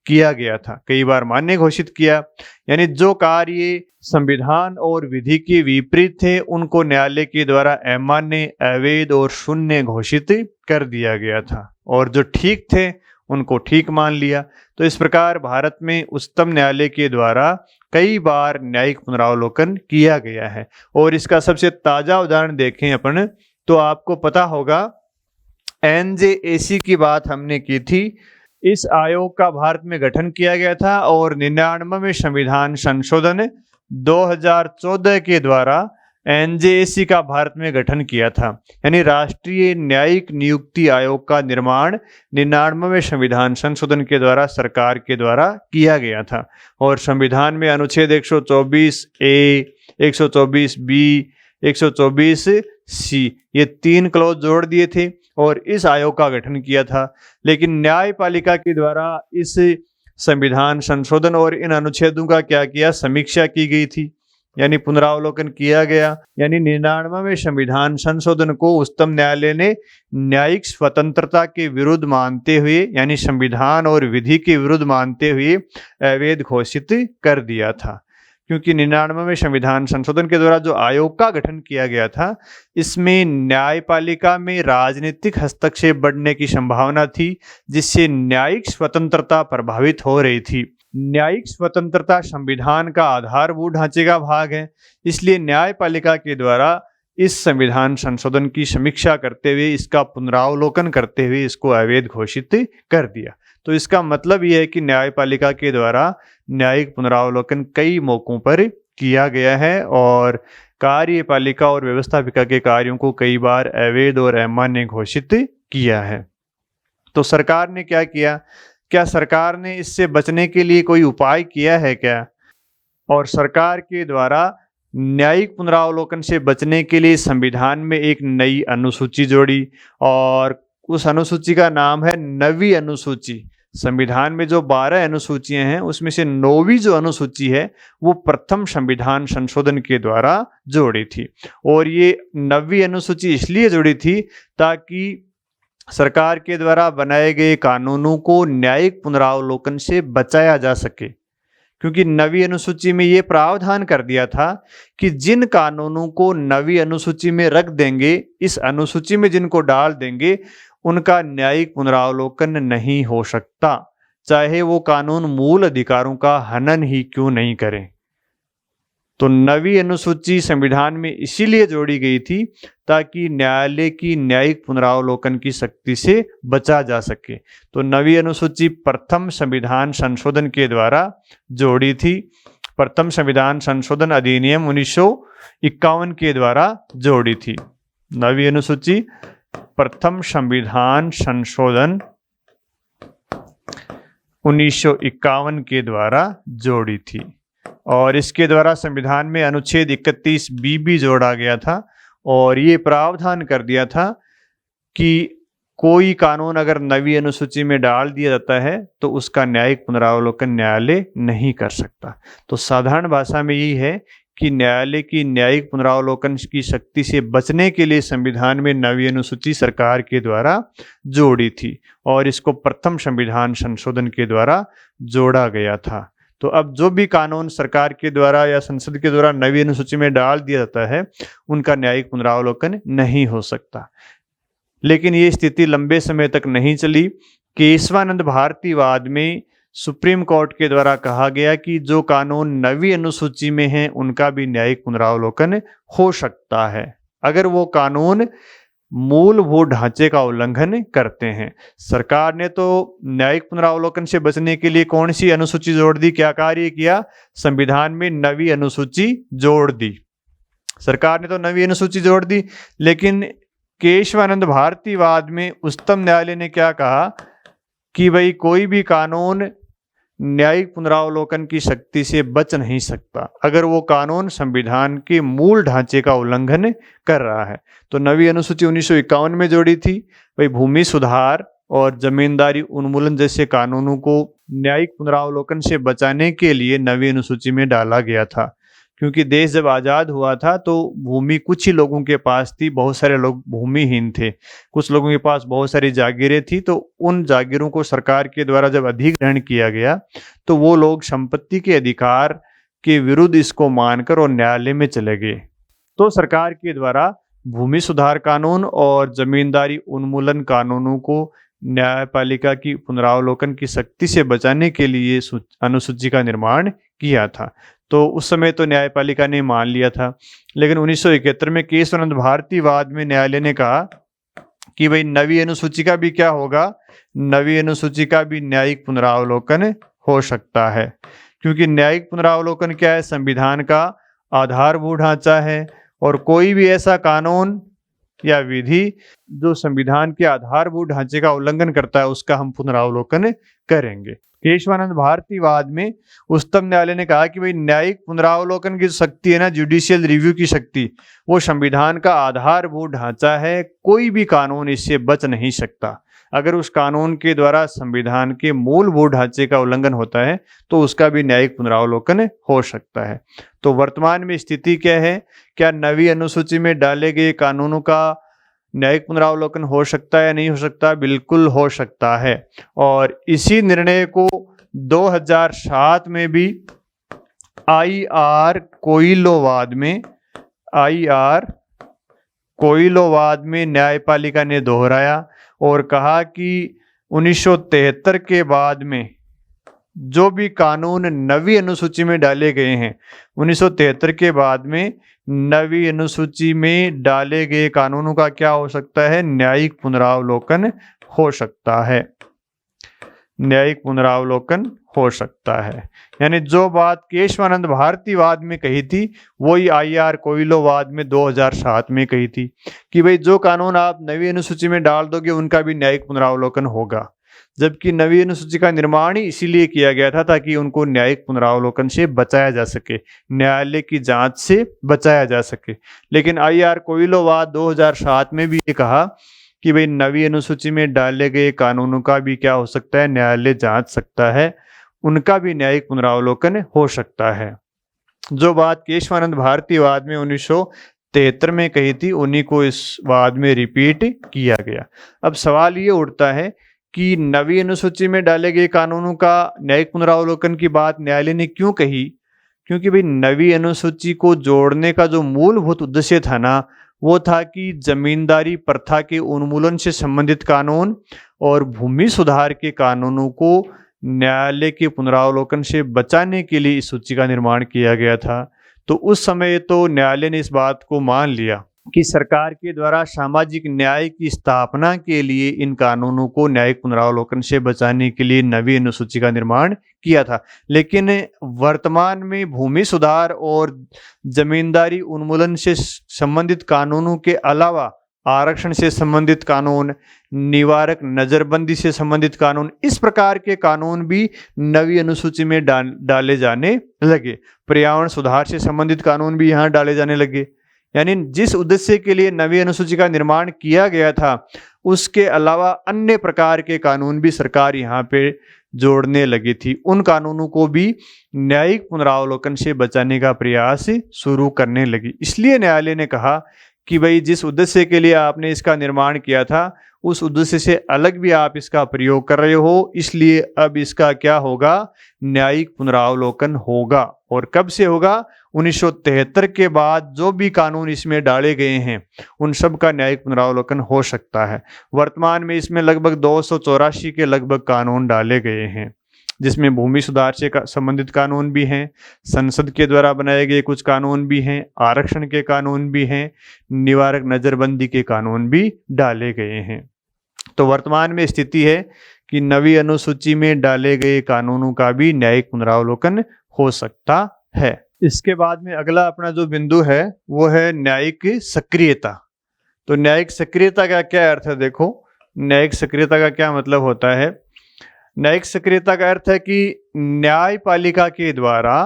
किया गया था, कई बार मान्य घोषित किया। यानी जो कार्य संविधान और विधि के विपरीत थे उनको न्यायालय के द्वारा अमान्य, अवैध और शून्य घोषित कर दिया गया था, और जो ठीक थे उनको ठीक मान लिया। तो इस प्रकार भारत में उच्चतम न्यायालय के द्वारा कई बार न्यायिक पुनरावलोकन किया गया है। और इसका सबसे ताजा उदाहरण देखें अपन तो आपको पता होगा, एनजेएसी की बात हमने की थी। इस आयोग का भारत में गठन किया गया था और 99वें संविधान संशोधन 2014 के द्वारा एनजेएसी का भारत में गठन किया था। यानी राष्ट्रीय न्यायिक नियुक्ति आयोग का निर्माण 99वें संविधान संशोधन के द्वारा सरकार के द्वारा किया गया था। और संविधान में अनुच्छेद 124A, 124B, 124C ये 3 क्लॉज जोड़ दिए थे और इस आयोग का गठन किया था। लेकिन न्यायपालिका के द्वारा इस संविधान संशोधन और इन अनुच्छेदों का क्या किया, समीक्षा की गई थी, यानी पुनरावलोकन किया गया। यानी 99वें संविधान संशोधन को उच्चतम न्यायालय ने न्यायिक स्वतंत्रता के विरुद्ध मानते हुए, यानी संविधान और विधि के विरुद्ध मानते हुए अवैध घोषित कर दिया था। क्योंकि 99वें संविधान संशोधन के द्वारा जो आयोग का गठन किया गया था, इसमें न्यायपालिका में राजनीतिक हस्तक्षेप बढ़ने की संभावना थी, जिससे न्यायिक स्वतंत्रता प्रभावित हो रही थी। न्यायिक स्वतंत्रता संविधान का आधारभूत ढांचे का भाग है, इसलिए न्यायपालिका के द्वारा इस संविधान संशोधन की समीक्षा करते हुए, इसका पुनरावलोकन करते हुए इसको अवैध घोषित कर दिया। तो इसका मतलब यह है कि न्यायपालिका के द्वारा न्यायिक पुनरावलोकन कई मौकों पर किया गया है और कार्यपालिका और व्यवस्थापिका के कार्यों को कई बार अवैध और अमान्य घोषित किया है। तो सरकार ने क्या किया? क्या सरकार ने इससे बचने के लिए कोई उपाय किया है क्या? और सरकार के द्वारा न्यायिक पुनरावलोकन से बचने के लिए संविधान में एक नई अनुसूची जोड़ी और उस अनुसूची का नाम है 9वीं अनुसूची। संविधान में जो 12 अनुसूचियां हैं उसमें से 9वीं जो अनुसूची है वो प्रथम संविधान संशोधन के द्वारा जोड़ी थी। और ये 9वीं अनुसूची इसलिए जोड़ी थी ताकि सरकार के द्वारा बनाए गए कानूनों को न्यायिक पुनरावलोकन से बचाया जा सके। क्योंकि 9वीं अनुसूची में ये प्रावधान कर दिया था कि जिन कानूनों को 9वीं अनुसूची में रख देंगे, इस अनुसूची में जिनको डाल देंगे, उनका न्यायिक पुनरावलोकन नहीं हो सकता, चाहे वो कानून मूल अधिकारों का हनन ही क्यों नहीं करें। तो 9वीं अनुसूची संविधान में इसीलिए जोड़ी गई थी ताकि न्यायालय की न्यायिक पुनरावलोकन की शक्ति से बचा जा सके। तो 9वीं अनुसूची प्रथम संविधान संशोधन के द्वारा जोड़ी थी। प्रथम संविधान संशोधन अधिनियम 1951 के द्वारा जोड़ी थी। 9वीं अनुसूची प्रथम संविधान संशोधन 1951 के द्वारा जोड़ी थी और इसके द्वारा संविधान में अनुच्छेद 31B भी जोड़ा गया था और ये प्रावधान कर दिया था कि कोई कानून अगर 9वीं अनुसूची में डाल दिया जाता है तो उसका न्यायिक पुनरावलोकन न्यायालय नहीं कर सकता। तो साधारण भाषा में यही है कि न्यायालय की न्यायिक पुनरावलोकन की शक्ति से बचने के लिए संविधान में 9वीं अनुसूची सरकार के द्वारा जोड़ी थी और इसको प्रथम संविधान संशोधन के द्वारा जोड़ा गया था। तो अब जो भी कानून सरकार के द्वारा या संसद के द्वारा 9वीं अनुसूची में डाल दिया जाता है उनका न्यायिक पुनरावलोकन नहीं हो सकता। लेकिन ये स्थिति लंबे समय तक नहीं चली। केशवानंद भारतीवाद में सुप्रीम कोर्ट के द्वारा कहा गया कि जो कानून 9वीं अनुसूची में हैं उनका भी न्यायिक पुनरावलोकन हो सकता है अगर वो कानून मूलभूत ढांचे का उल्लंघन करते हैं। सरकार ने तो न्यायिक पुनरावलोकन से बचने के लिए कौन सी अनुसूची जोड़ दी? क्या कार्य किया? संविधान में 9वीं अनुसूची जोड़ दी। सरकार ने तो 9वीं अनुसूची जोड़ दी, लेकिन केशवानंद भारतीवाद में उच्चतम न्यायालय ने क्या कहा कि भाई कोई भी कानून न्यायिक पुनरावलोकन की शक्ति से बच नहीं सकता अगर वो कानून संविधान के मूल ढांचे का उल्लंघन कर रहा है। तो नवी अनुसूची 1951 में जोड़ी थी। भाई भूमि सुधार और जमींदारी उन्मूलन जैसे कानूनों को न्यायिक पुनरावलोकन से बचाने के लिए नवी अनुसूची में डाला गया था, क्योंकि देश जब आज़ाद हुआ था तो भूमि कुछ ही लोगों के पास थी, बहुत सारे लोग भूमिहीन थे, कुछ लोगों के पास बहुत सारी जागीरें थी। तो उन जागीरों को सरकार के द्वारा जब अधिग्रहण किया गया तो वो लोग संपत्ति के अधिकार के विरुद्ध इसको मानकर और न्यायालय में चले गए। तो सरकार के द्वारा भूमि सुधार कानून और जमींदारी उन्मूलन कानूनों को न्यायपालिका की पुनरावलोकन की शक्ति से बचाने के लिए अनुसूची का निर्माण किया था। तो उस समय तो न्यायपालिका ने मान लिया था, लेकिन 1971 में केशवानंद भारती वाद में न्यायालय ने कहा कि भाई नवी अनुसूची का भी क्या होगा, नवी अनुसूची का भी न्यायिक पुनरावलोकन हो सकता है, क्योंकि न्यायिक पुनरावलोकन क्या है, संविधान का आधारभूत ढांचा है और कोई भी ऐसा कानून या विधि जो संविधान के आधारभूत ढांचे का उल्लंघन करता है उसका हम पुनरावलोकन करेंगे। केशवानंद भारती वाद में उच्चतम न्यायालय ने कहा कि भाई न्यायिक पुनरावलोकन की शक्ति है ना, जुडिशियल रिव्यू की शक्ति, वो संविधान का आधारभूत ढांचा है, कोई भी कानून इससे बच नहीं सकता। अगर उस कानून के द्वारा संविधान के मूलभूत ढांचे का उल्लंघन होता है तो उसका भी न्यायिक पुनरावलोकन हो सकता है। तो वर्तमान में स्थिति क्या है, क्या नवी अनुसूची में डाले गए कानूनों का न्यायिक पुनरावलोकन हो सकता है या नहीं हो सकता? बिल्कुल हो सकता है। और इसी निर्णय को 2007 में भी आई.आर. कोइलोवाद में न्यायपालिका ने दोहराया और कहा कि 1973 के बाद में जो भी कानून नवी अनुसूची में डाले गए हैं, 1973 के बाद में नवी अनुसूची में डाले गए कानूनों का क्या हो सकता है, न्यायिक पुनरावलोकन हो सकता है, न्यायिक पुनरावलोकन हो सकता है। यानी जो बात केशवानंद भारती वाद में कही थी वही आई.आर. कोइलोवाद में 2007 में कही थी कि भाई जो कानून आप नवी अनुसूची में डाल दोगे उनका भी न्यायिक पुनरावलोकन होगा। जबकि नवी अनुसूची का निर्माण ही इसीलिए किया गया था ताकि उनको न्यायिक पुनरावलोकन से बचाया जा सके, न्यायालय की जांच से बचाया जा सके। लेकिन आई.आर. कोइलोवाद 2007 में भी ये कहा कि भाई नवी अनुसूची में डाले गए कानूनों का भी क्या हो सकता है, न्यायालय जांच सकता है, उनका भी न्यायिक पुनरावलोकन हो सकता है। जो बात केशवानंद भारती वाद में 1973 में कही थी उन्हीं को इस वाद में रिपीट किया गया। अब सवाल ये उठता है कि नवी अनुसूची में डाले गए कानूनों का न्यायिक पुनरावलोकन की बात न्यायालय ने क्यों कही? क्योंकि भाई नवी अनुसूची को जोड़ने का जो मूलभूत उद्देश्य था ना, वो था कि जमींदारी प्रथा के उन्मूलन से संबंधित कानून और भूमि सुधार के कानूनों को न्यायालय के पुनरावलोकन से बचाने के लिए इस सूची का निर्माण किया गया था। तो उस समय तो न्यायालय ने इस बात को मान लिया कि सरकार के द्वारा सामाजिक न्याय की स्थापना के लिए इन कानूनों को न्यायिक पुनरावलोकन से बचाने के लिए नवी अनुसूची का निर्माण किया था। लेकिन वर्तमान में भूमि सुधार और जमींदारी उन्मूलन से संबंधित कानूनों के अलावा आरक्षण से संबंधित कानून, निवारक नजरबंदी से संबंधित कानून, इस प्रकार के कानून भी नवी अनुसूची में डाले जाने लगे। पर्यावरण सुधार से संबंधित कानून भी यहाँ डाले जाने लगे। यानी जिस उद्देश्य के लिए नवी अनुसूची का निर्माण किया गया था उसके अलावा अन्य प्रकार के कानून भी सरकार यहाँ पे जोड़ने लगी थी। उन कानूनों को भी न्यायिक पुनरावलोकन से बचाने का प्रयास शुरू करने लगी। इसलिए न्यायालय ने कहा कि भाई जिस उद्देश्य के लिए आपने इसका निर्माण किया था उस उद्देश्य से अलग भी आप इसका प्रयोग कर रहे हो, इसलिए अब इसका क्या होगा, न्यायिक पुनरावलोकन होगा। और कब से होगा? 1973 के बाद जो भी कानून इसमें डाले गए हैं उन सब का न्यायिक पुनरावलोकन हो सकता है। वर्तमान में इसमें लगभग 284 के लगभग कानून डाले गए हैं, जिसमें भूमि सुधार से संबंधित कानून भी हैं, संसद के द्वारा बनाए गए कुछ कानून भी हैं, आरक्षण के कानून भी हैं, निवारक नजरबंदी के कानून भी डाले गए हैं। तो वर्तमान में स्थिति है कि नवी अनुसूची में डाले गए कानूनों का भी न्यायिक पुनरावलोकन हो सकता है। इसके बाद में अगला अपना जो बिंदु है वो है न्यायिक सक्रियता। तो न्यायिक सक्रियता का क्या अर्थ है? देखो, न्यायिक सक्रियता का क्या मतलब होता है। न्यायिक सक्रियता का अर्थ है कि न्यायपालिका के द्वारा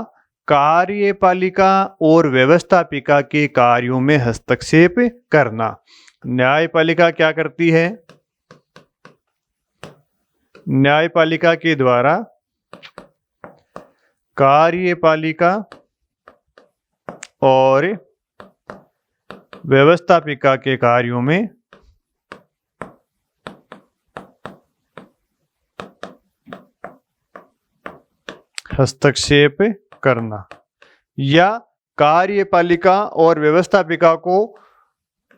कार्यपालिका और व्यवस्थापिका के कार्यों में हस्तक्षेप करना। न्यायपालिका क्या करती है? न्यायपालिका के द्वारा कार्यपालिका और व्यवस्थापिका के कार्यों में हस्तक्षेप करना, या कार्यपालिका और व्यवस्थापिका को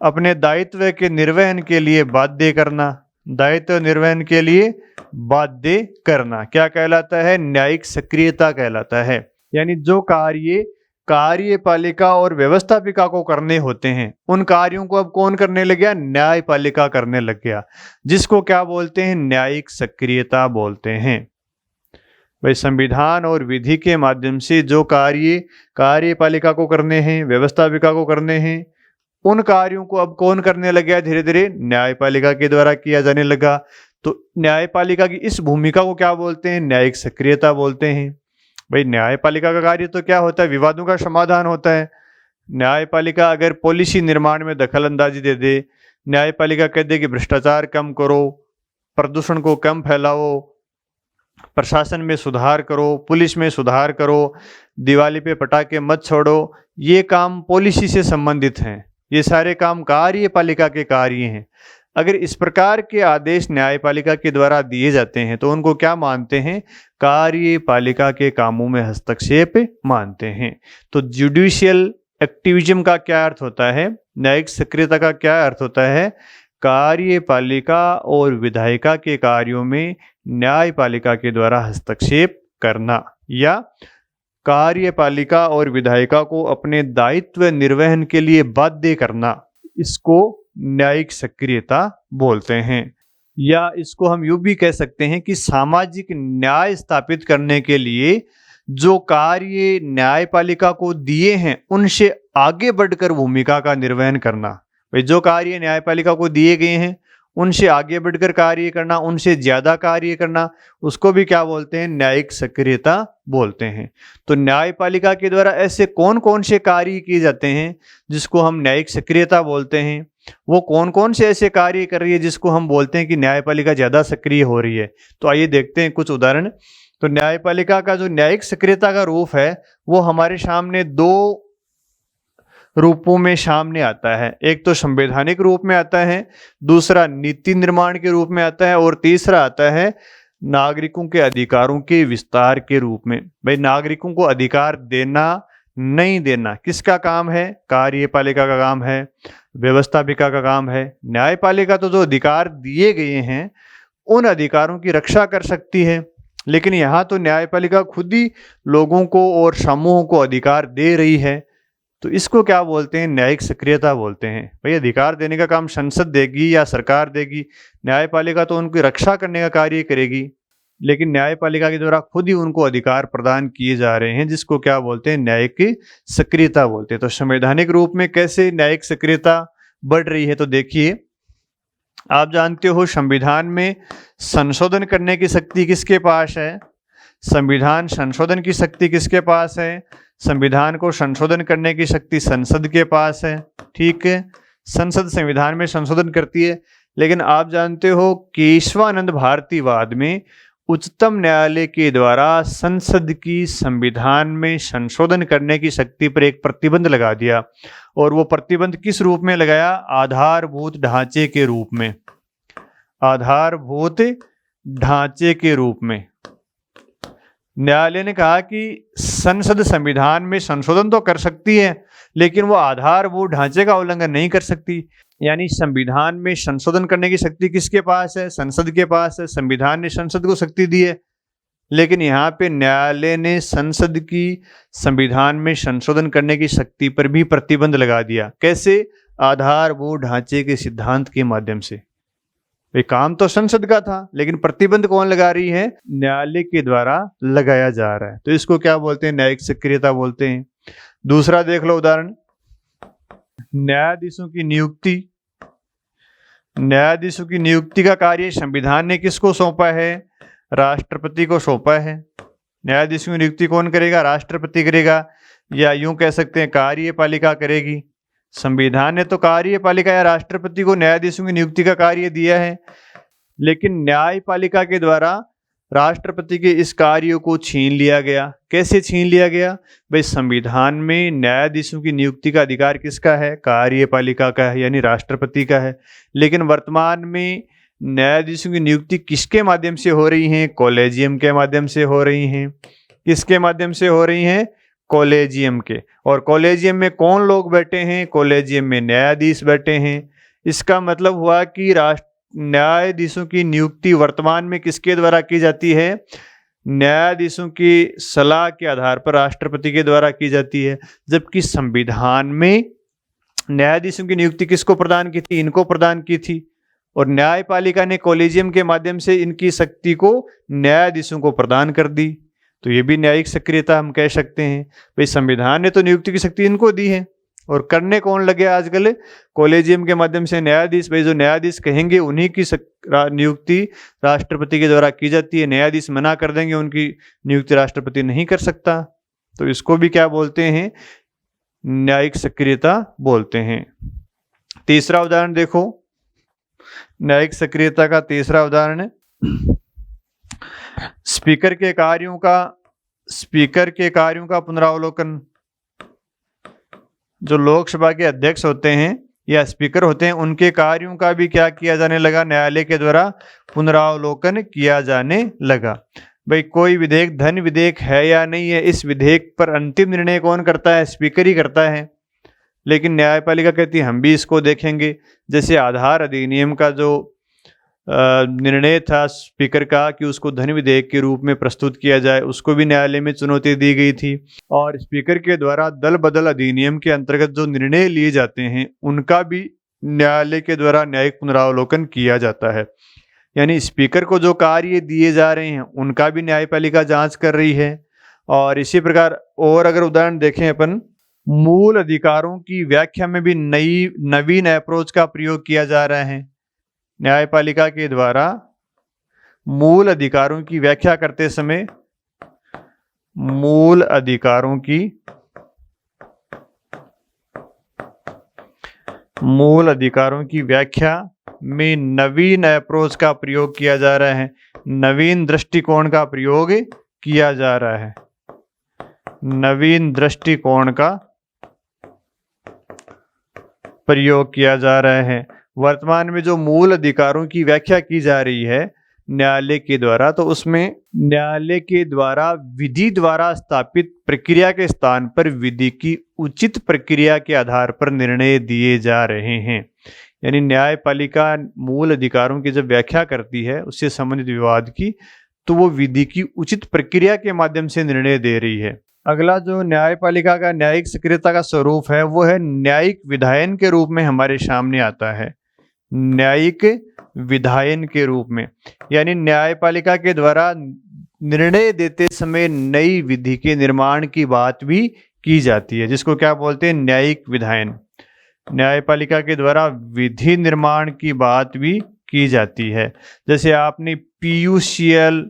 अपने दायित्व के निर्वहन के लिए बाध्य करना। दायित्व निर्वहन के लिए बाध्य करना क्या कहलाता है? न्यायिक सक्रियता कहलाता है। यानी जो कार्य कार्यपालिका और व्यवस्थापिका को करने होते हैं, उन कार्यों को अब कौन करने लग गया? न्यायपालिका करने लग गया, जिसको क्या बोलते हैं? न्यायिक सक्रियता बोलते हैं। भाई संविधान और विधि के माध्यम से जो कार्य कार्यपालिका को करने हैं, व्यवस्थापिका को करने हैं, उन कार्यों को अब कौन करने लग गया? धीरे धीरे न्यायपालिका के द्वारा किया जाने लगा। तो न्यायपालिका की इस भूमिका को क्या बोलते हैं? न्यायिक सक्रियता बोलते हैं। भाई न्यायपालिका का कार्य तो क्या होता है? विवादों का समाधान होता है। न्यायपालिका अगर पॉलिसी निर्माण में दखल अंदाजी दे दे, न्यायपालिका कह दे कि भ्रष्टाचार कम करो, प्रदूषण को कम फैलाओ, प्रशासन में सुधार करो, पुलिस में सुधार करो, दिवाली पे पटाखे मत छोड़ो, ये काम पॉलिसी से संबंधित हैं। ये सारे काम कार्यपालिका के कार्य हैं। अगर इस प्रकार के आदेश न्यायपालिका के द्वारा दिए जाते हैं तो उनको क्या मानते हैं? कार्यपालिका के कामों में हस्तक्षेप मानते हैं। तो जुडिशियल एक्टिविज्म का क्या अर्थ होता है? न्यायिक सक्रियता का क्या अर्थ होता है? कार्यपालिका और विधायिका के कार्यों में न्यायपालिका के द्वारा हस्तक्षेप करना, या कार्यपालिका और विधायिका को अपने दायित्व निर्वहन के लिए बाध्य करना, इसको न्यायिक सक्रियता बोलते हैं। या इसको हम यूं भी कह सकते हैं कि सामाजिक न्याय स्थापित करने के लिए जो कार्य न्यायपालिका को दिए हैं उनसे आगे बढ़कर भूमिका का निर्वहन करना। भाई जो कार्य न्यायपालिका को दिए गए हैं उनसे आगे बढ़कर कार्य करना, उनसे ज्यादा कार्य करना, उसको भी क्या बोलते हैं? न्यायिक सक्रियता बोलते हैं। तो न्यायपालिका के द्वारा ऐसे कौन कौन से कार्य किए जाते हैं जिसको हम न्यायिक सक्रियता बोलते हैं? वो कौन कौन से ऐसे कार्य कर रही है जिसको हम बोलते हैं कि न्यायपालिका ज्यादा सक्रिय हो रही है? तो आइए देखते हैं कुछ उदाहरण। तो न्यायपालिका का जो न्यायिक सक्रियता का रूप है वो हमारे सामने दो रूपों में सामने आता है। एक तो संवैधानिक रूप में आता है, दूसरा नीति निर्माण के रूप में आता है, और तीसरा आता है नागरिकों के अधिकारों के विस्तार के रूप में। भाई नागरिकों को अधिकार देना नहीं देना किसका काम है? कार्यपालिका का काम है, व्यवस्थापिका का काम है। न्यायपालिका तो जो अधिकार दिए गए हैं उन अधिकारों की रक्षा कर सकती है, लेकिन यहाँ तो न्यायपालिका खुद ही लोगों को और समूहों को अधिकार दे रही है। तो इसको क्या बोलते हैं? न्यायिक सक्रियता बोलते हैं। भाई अधिकार देने का काम संसद देगी या सरकार देगी, न्यायपालिका तो उनकी रक्षा करने का कार्य करेगी, लेकिन न्यायपालिका के द्वारा खुद ही उनको अधिकार प्रदान किए जा रहे हैं, जिसको क्या बोलते हैं? न्यायिक सक्रियता बोलते हैं। तो संवैधानिक रूप में कैसे न्यायिक सक्रियता बढ़ रही है? तो देखिए, आप जानते हो संविधान में संशोधन करने की शक्ति किसके पास है? संविधान संशोधन की शक्ति किसके पास है? संविधान को संशोधन करने की शक्ति संसद के पास है। ठीक है, संसद संविधान में संशोधन करती है। लेकिन आप जानते हो केशवानंद भारतीवाद में उच्चतम न्यायालय के द्वारा संसद की संविधान में संशोधन करने की शक्ति पर एक प्रतिबंध लगा दिया, और वो प्रतिबंध किस रूप में लगाया? आधारभूत ढांचे के रूप में। आधारभूत ढांचे के रूप में न्यायालय ने कहा कि संसद संविधान में संशोधन तो कर सकती है, लेकिन वो आधारभूत ढांचे का उल्लंघन नहीं कर सकती। यानी संविधान में संशोधन करने की शक्ति किसके पास है? संसद के पास है। संविधान ने संसद को शक्ति दी है, लेकिन यहाँ पे न्यायालय ने संसद की संविधान में संशोधन करने की शक्ति पर भी प्रतिबंध लगा दिया। कैसे? आधारभूत ढांचे के सिद्धांत के माध्यम से। ये काम तो संसद का था, लेकिन प्रतिबंध कौन लगा रही है? न्यायालय के द्वारा लगाया जा रहा है। तो इसको क्या बोलते हैं? न्यायिक सक्रियता बोलते हैं। दूसरा देख लो उदाहरण, न्यायाधीशों की नियुक्ति। न्यायाधीशों की नियुक्ति का कार्य संविधान ने किसको सौंपा है? राष्ट्रपति को सौंपा है। न्यायाधीशों की नियुक्ति कौन करेगा? राष्ट्रपति करेगा, या यूं कह सकते हैं कार्यपालिका करेगी। संविधान ने तो कार्यपालिका या राष्ट्रपति को न्यायाधीशों की नियुक्ति का कार्य दिया है, लेकिन न्यायपालिका के द्वारा राष्ट्रपति के इस कार्य को छीन लिया गया। कैसे छीन लिया गया? भाई संविधान में न्यायाधीशों की नियुक्ति का अधिकार किसका है? कार्यपालिका का है, यानी राष्ट्रपति का है। लेकिन वर्तमान में न्यायाधीशों की नियुक्ति किसके माध्यम से हो रही है? कॉलेजियम के माध्यम से हो रही हैं। किसके माध्यम से हो रही हैं? कॉलेजियम के। और कॉलेजियम में कौन लोग बैठे हैं? कॉलेजियम में न्यायाधीश बैठे हैं। इसका मतलब हुआ कि न्यायाधीशों की नियुक्ति वर्तमान में किसके द्वारा की जाती है? न्यायाधीशों की सलाह के आधार पर राष्ट्रपति के द्वारा की जाती है। जबकि संविधान में न्यायाधीशों की नियुक्ति किसको प्रदान की थी? इनको प्रदान की थी। और न्यायपालिका ने कॉलेजियम के माध्यम से इनकी शक्ति को न्यायाधीशों को प्रदान कर दी। तो ये भी न्यायिक सक्रियता हम कह सकते हैं। भाई संविधान ने तो नियुक्ति की शक्ति इनको दी है, और करने कौन लगे आजकल? कॉलेजियम के माध्यम से न्यायाधीश। भाई जो न्यायाधीश कहेंगे उन्हीं की नियुक्ति राष्ट्रपति के द्वारा की जाती है। न्यायाधीश मना कर देंगे, उनकी नियुक्ति राष्ट्रपति नहीं कर सकता। तो इसको भी क्या बोलते हैं? न्यायिक सक्रियता बोलते हैं। तीसरा उदाहरण देखो, न्यायिक सक्रियता का तीसरा उदाहरण है स्पीकर के कार्यों का पुनरावलोकन। जो लोकसभा के अध्यक्ष होते हैं या स्पीकर होते हैं, उनके कार्यों का भी क्या किया जाने लगा? न्यायालय के द्वारा पुनरावलोकन किया जाने लगा। भाई कोई विधेयक धन विधेयक है या नहीं है, इस विधेयक पर अंतिम निर्णय कौन करता है? स्पीकर ही करता है। लेकिन न्यायपालिका कहती है हम भी इसको देखेंगे। जैसे आधार अधिनियम का जो निर्णय था स्पीकर का कि उसको धन विधेयक के रूप में प्रस्तुत किया जाए, उसको भी न्यायालय में चुनौती दी गई थी। और स्पीकर के द्वारा दल बदल अधिनियम के अंतर्गत जो निर्णय लिए जाते हैं उनका भी न्यायालय के द्वारा न्यायिक पुनरावलोकन किया जाता है। यानी स्पीकर को जो कार्य दिए जा रहे हैं उनका भी न्यायपालिका जांच कर रही है। और इसी प्रकार और अगर उदाहरण देखें अपन, मूल अधिकारों की व्याख्या में भी नवीन अप्रोच का प्रयोग किया जा रहा है। न्यायपालिका के द्वारा मूल अधिकारों की व्याख्या करते समय मूल अधिकारों की व्याख्या में नवीन अप्रोच का प्रयोग किया जा रहा है। नवीन दृष्टिकोण का प्रयोग किया जा रहा है। नवीन दृष्टिकोण का प्रयोग किया जा रहा है। वर्तमान में जो मूल अधिकारों की व्याख्या की जा रही है न्यायालय के द्वारा, तो उसमें न्यायालय के द्वारा विधि द्वारा स्थापित प्रक्रिया के स्थान पर विधि की उचित प्रक्रिया के आधार पर निर्णय दिए जा रहे हैं। यानी न्यायपालिका मूल अधिकारों की जब व्याख्या करती है उससे संबंधित विवाद की, तो वो विधि की उचित प्रक्रिया के माध्यम से निर्णय दे रही है। अगला जो न्यायपालिका का न्यायिक सक्रियता का स्वरूप है वो है न्यायिक विधायन के रूप में हमारे सामने आता है। न्यायिक विधायन के रूप में, यानी न्यायपालिका के द्वारा निर्णय देते समय नई विधि के निर्माण की बात भी की जाती है, जिसको क्या बोलते हैं? न्यायिक विधायन। न्यायपालिका के द्वारा विधि निर्माण की बात भी की जाती है। जैसे आपने पीयूसीएल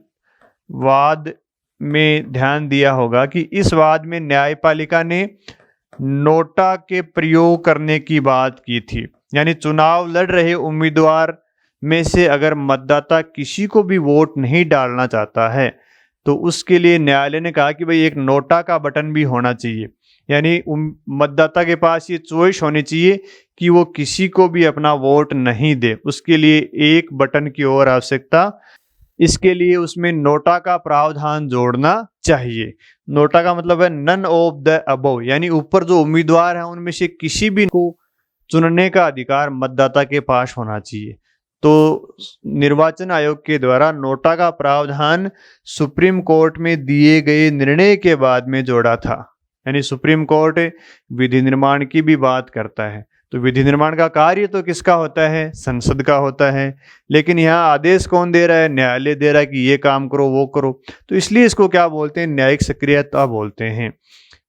वाद में ध्यान दिया होगा कि इस वाद में न्यायपालिका ने नोटा के प्रयोग करने की बात की थी। यानी चुनाव लड़ रहे उम्मीदवार में से अगर मतदाता किसी को भी वोट नहीं डालना चाहता है तो उसके लिए न्यायालय ने कहा कि भाई एक नोटा का बटन भी होना चाहिए। यानी मतदाता के पास ये चॉइस होनी चाहिए कि वो किसी को भी अपना वोट नहीं दे, उसके लिए एक बटन की और आवश्यकता। इसके लिए उसमें नोटा का प्रावधान जोड़ना चाहिए। नोटा का मतलब है नन ऑफ द अबव, यानी ऊपर जो उम्मीदवार हैं उनमें से किसी भी को चुनने का अधिकार मतदाता के पास होना चाहिए। तो निर्वाचन आयोग के द्वारा नोटा का प्रावधान सुप्रीम कोर्ट में दिए गए निर्णय के बाद में जोड़ा था। यानी सुप्रीम कोर्ट विधि निर्माण की भी बात करता है, तो विधि निर्माण का कार्य तो किसका होता है? संसद का होता है। लेकिन यहाँ आदेश कौन दे रहा है? न्यायालय दे रहा है कि ये काम करो वो करो। तो इसलिए इसको क्या बोलते हैं? न्यायिक सक्रियता बोलते हैं।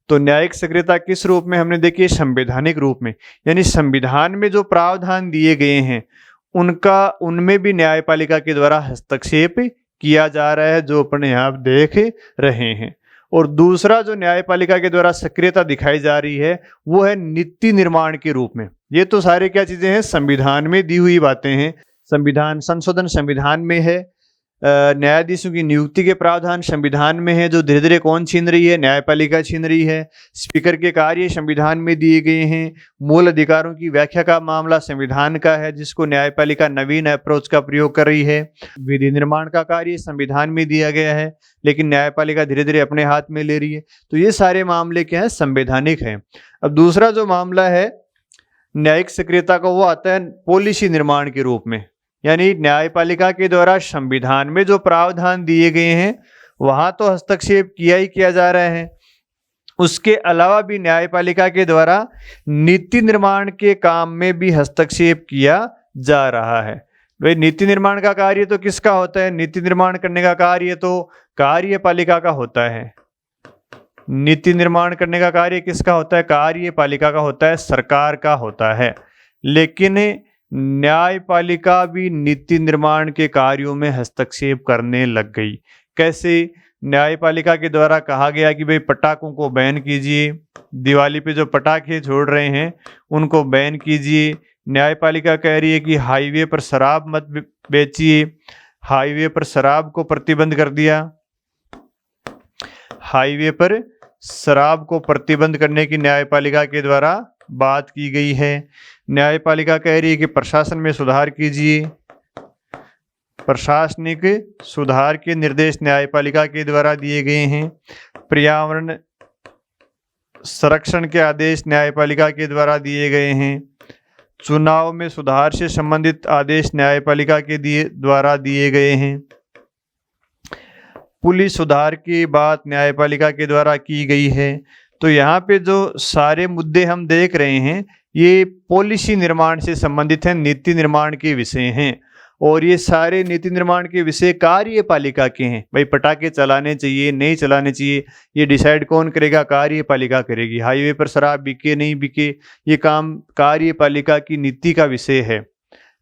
तो न्यायिक सक्रियता किस रूप में हमने देखी? संवैधानिक रूप में। यानी संविधान में जो प्रावधान दिए गए हैं उनमें भी न्यायपालिका के द्वारा हस्तक्षेप किया जा रहा है, जो अपने आप देख रहे हैं। और दूसरा जो न्यायपालिका के द्वारा सक्रियता दिखाई जा रही है वो है नीति निर्माण के रूप में। ये तो सारे क्या चीजें हैं, संविधान में दी हुई बातें हैं। संविधान संशोधन संविधान में है, न्यायाधीशों की नियुक्ति के प्रावधान संविधान में है, जो धीरे धीरे कौन छीन रही है, न्यायपालिका छीन रही है। स्पीकर के कार्य संविधान में दिए गए हैं। मूल अधिकारों की व्याख्या का मामला संविधान का है, जिसको न्यायपालिका नवीन अप्रोच का प्रयोग कर रही है। विधि निर्माण का कार्य संविधान में दिया गया है, लेकिन न्यायपालिका धीरे धीरे अपने हाथ में ले रही है। तो ये सारे मामले क्या है, संवैधानिक हैं। अब दूसरा जो मामला है न्यायिक सक्रियता का, वो आता है पॉलिसी निर्माण के रूप में। यानी न्यायपालिका के द्वारा संविधान में जो प्रावधान दिए गए हैं वहां तो हस्तक्षेप किया ही किया जा रहा है, उसके अलावा भी न्यायपालिका के द्वारा नीति निर्माण के काम में भी हस्तक्षेप किया जा रहा है। भाई नीति निर्माण का कार्य तो किसका होता है, नीति निर्माण करने का कार्य तो कार्यपालिका का होता है। नीति निर्माण करने का कार्य किसका होता है, कार्यपालिका का होता है, सरकार का होता है। लेकिन न्यायपालिका भी नीति निर्माण के कार्यों में हस्तक्षेप करने लग गई। कैसे, न्यायपालिका के द्वारा कहा गया कि भाई पटाखों को बैन कीजिए, दिवाली पे जो पटाखे छोड़ रहे हैं उनको बैन कीजिए। न्यायपालिका कह रही है कि हाईवे पर शराब मत बेचिए, हाईवे पर शराब को प्रतिबंध कर दिया। हाईवे पर शराब को प्रतिबंध करने की न्यायपालिका के द्वारा बात की गई है। न्यायपालिका कह रही है कि प्रशासन में सुधार कीजिए, प्रशासनिक सुधार के निर्देश न्यायपालिका के द्वारा दिए गए हैं। पर्यावरण संरक्षण के आदेश न्यायपालिका के द्वारा दिए गए हैं। चुनाव में सुधार से संबंधित आदेश न्यायपालिका के द्वारा दिए गए हैं। पुलिस सुधार की बात न्यायपालिका के द्वारा की गई है। तो यहाँ पे जो सारे मुद्दे हम देख रहे हैं ये पॉलिसी निर्माण से संबंधित हैं, नीति निर्माण के विषय हैं। और ये सारे नीति निर्माण के विषय कार्यपालिका के हैं। भाई पटाखे चलाने चाहिए नहीं चलाने चाहिए, ये डिसाइड कौन करेगा, कार्यपालिका करेगी। हाईवे पर शराब बिके नहीं बिके, ये काम कार्यपालिका की नीति का विषय है।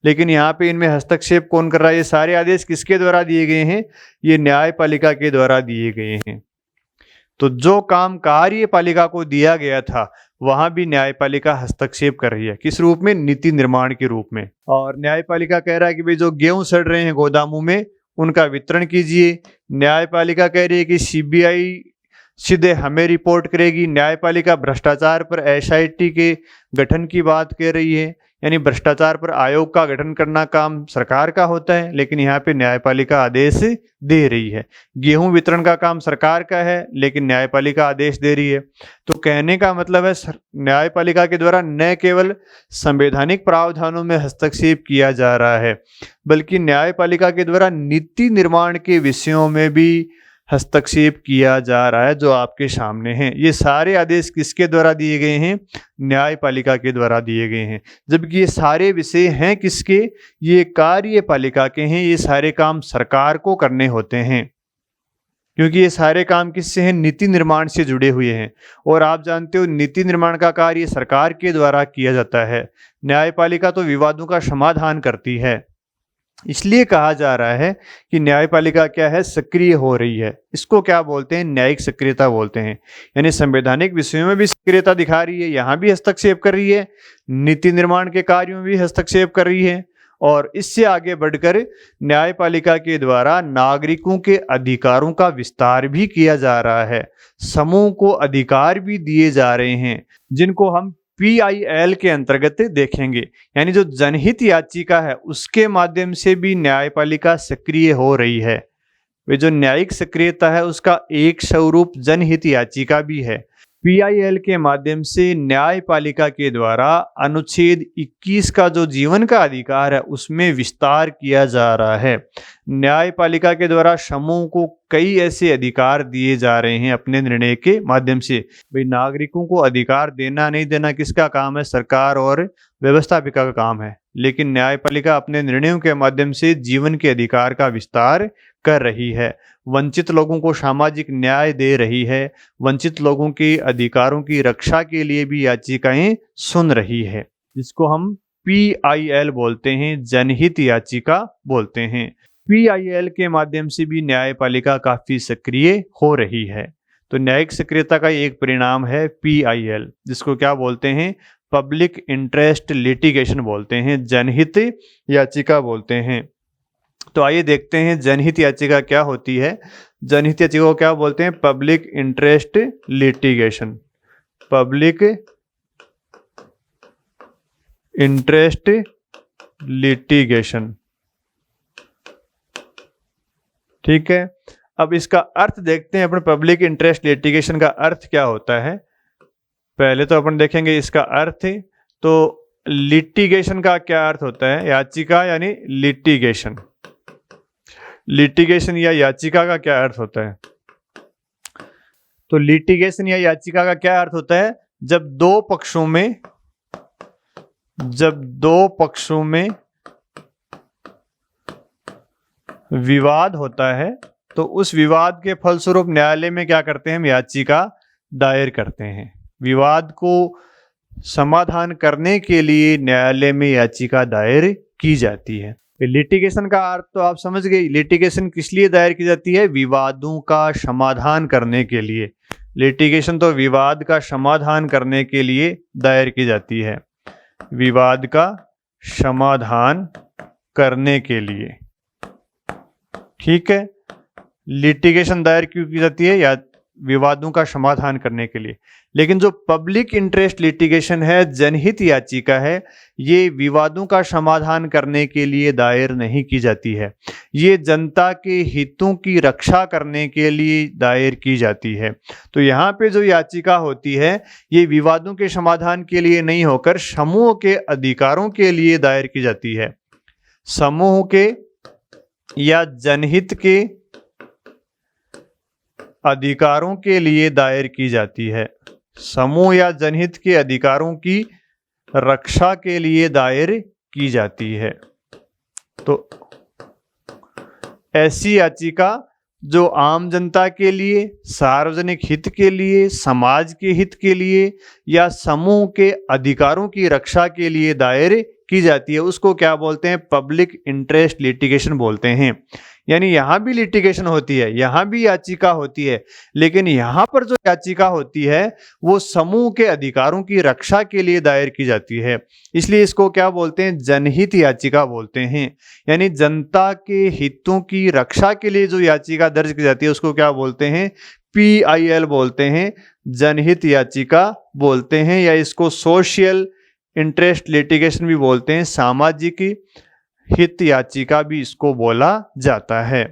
लेकिन यहाँ पे इनमें हस्तक्षेप कौन कर रहा है, ये सारे आदेश किसके द्वारा दिए गए हैं, ये न्यायपालिका के द्वारा दिए गए हैं। तो जो काम कार्यपालिका को दिया गया था वहां भी न्यायपालिका हस्तक्षेप कर रही है। किस रूप में, नीति निर्माण के रूप में। और न्यायपालिका कह रहा है कि भाई जो गेहूं सड़ रहे हैं गोदामों में उनका वितरण कीजिए। न्यायपालिका कह रही है कि सीबीआई सीधे हमें रिपोर्ट करेगी। न्यायपालिका भ्रष्टाचार पर एसआईटी के गठन की बात कह रही है, यानी भ्रष्टाचार पर आयोग का गठन करना काम सरकार का होता है, लेकिन यहाँ पे न्यायपालिका आदेश दे रही है। गेहूं वितरण का काम सरकार का है, लेकिन न्यायपालिका आदेश दे रही है। तो कहने का मतलब है न्यायपालिका के द्वारा न केवल संवैधानिक प्रावधानों में हस्तक्षेप किया जा रहा है, बल्कि न्यायपालिका के द्वारा नीति निर्माण के विषयों में भी हस्तक्षेप किया जा रहा है, जो आपके सामने हैं। ये सारे आदेश किसके द्वारा दिए गए हैं, न्यायपालिका के द्वारा दिए गए हैं। जबकि ये सारे विषय हैं किसके, ये कार्यपालिका के हैं। ये सारे काम सरकार को करने होते हैं, क्योंकि ये सारे काम किससे हैं, नीति निर्माण से जुड़े हुए हैं। और आप जानते हो नीति निर्माण का कार्य सरकार के द्वारा किया जाता है। न्यायपालिका तो विवादों का समाधान करती है। इसलिए कहा जा रहा है कि न्यायपालिका क्या है, सक्रिय हो रही है। इसको क्या बोलते हैं, न्यायिक सक्रियता बोलते हैं। यानी संवैधानिक विषयों में भी सक्रियता दिखा रही है, यहाँ भी हस्तक्षेप कर रही है, नीति निर्माण के कार्यों में भी हस्तक्षेप कर रही है। और इससे आगे बढ़कर न्यायपालिका के द्वारा नागरिकों के अधिकारों का विस्तार भी किया जा रहा है। समूह को अधिकार भी दिए जा रहे हैं, जिनको हम PIL के अंतर्गत देखेंगे। यानी जो जनहित याचिका है उसके माध्यम से भी न्यायपालिका सक्रिय हो रही है। वे जो न्यायिक सक्रियता है उसका एक स्वरूप जनहित याचिका भी है। PIL के माध्यम से न्यायपालिका के द्वारा अनुच्छेद 21 का जो जीवन का अधिकार है उसमें विस्तार किया जा रहा है। न्यायपालिका के द्वारा समूह को कई ऐसे अधिकार दिए जा रहे हैं अपने निर्णय के माध्यम से। भाई नागरिकों को अधिकार देना नहीं देना किसका काम है, सरकार और व्यवस्थापिका का काम है। लेकिन न्यायपालिका अपने निर्णयों के माध्यम से जीवन के अधिकार का विस्तार कर रही है, वंचित लोगों को सामाजिक न्याय दे रही है, वंचित लोगों के अधिकारों की रक्षा के लिए भी याचिकाएं सुन रही है, जिसको हम PIL बोलते हैं, जनहित याचिका बोलते हैं। PIL के माध्यम से भी न्यायपालिका काफी सक्रिय हो रही है। तो न्यायिक सक्रियता का एक परिणाम है PIL, जिसको क्या बोलते हैं, पब्लिक इंटरेस्ट लिटिगेशन बोलते हैं, जनहित याचिका बोलते हैं। तो आइए देखते हैं जनहित याचिका क्या होती है। जनहित याचिका को क्या बोलते हैं, public interest litigation, public interest litigation. ठीक है, अब इसका अर्थ देखते हैं अपन, पब्लिक इंटरेस्ट लिटिगेशन का अर्थ क्या होता है। पहले तो अपन देखेंगे इसका अर्थ। तो लिटिगेशन का क्या अर्थ होता है, याचिका यानी लिटिगेशन, लिटिगेशन या याचिका का क्या अर्थ होता है। तो लिटिगेशन या याचिका का क्या अर्थ होता है, जब दो पक्षों में विवाद होता है तो उस विवाद के फलस्वरूप न्यायालय में क्या करते हैं, हम याचिका दायर करते हैं। विवाद को समाधान करने के लिए न्यायालय में याचिका दायर की जाती है। लिटिगेशन का अर्थ तो आप समझ गए। लिटिगेशन किस लिए दायर की जाती है, विवादों का समाधान करने के लिए। लिटिगेशन तो विवाद का समाधान करने के लिए दायर की जाती है, विवाद का समाधान करने के लिए। ठीक है, लिटिगेशन दायर क्यों की जाती है, या विवादों का समाधान करने के लिए। लेकिन जो पब्लिक इंटरेस्ट लिटिगेशन है, जनहित याचिका है, ये विवादों का समाधान करने के लिए दायर नहीं की जाती है, ये जनता के हितों की रक्षा करने के लिए दायर की जाती है। तो यहाँ पे जो याचिका होती है, ये विवादों के समाधान के लिए नहीं होकर समूह के अधिकारों के लिए दायर की जाती है, समूह के या जनहित के अधिकारों के लिए दायर की जाती है, समूह या जनहित के अधिकारों की रक्षा के लिए दायर की जाती है। तो ऐसी याचिका जो आम जनता के लिए, सार्वजनिक हित के लिए, समाज के हित के लिए या समूह के अधिकारों की रक्षा के लिए दायर की जाती है, उसको क्या बोलते हैं, पब्लिक इंटरेस्ट लिटिगेशन बोलते हैं। यानी यहाँ भी लिटिगेशन होती है, यहाँ भी याचिका होती है, लेकिन यहाँ पर जो याचिका होती है वो समूह के अधिकारों की रक्षा के लिए दायर की जाती है, इसलिए इसको क्या बोलते हैं, जनहित याचिका बोलते हैं। यानी जनता के हितों की रक्षा के लिए जो याचिका दर्ज की जाती है उसको क्या बोलते हैं, PIL बोलते हैं, जनहित याचिका बोलते हैं, या इसको सोशल इंटरेस्ट लिटिगेशन भी बोलते हैं, सामाजिक हित याचिका भी इसको बोला जाता है।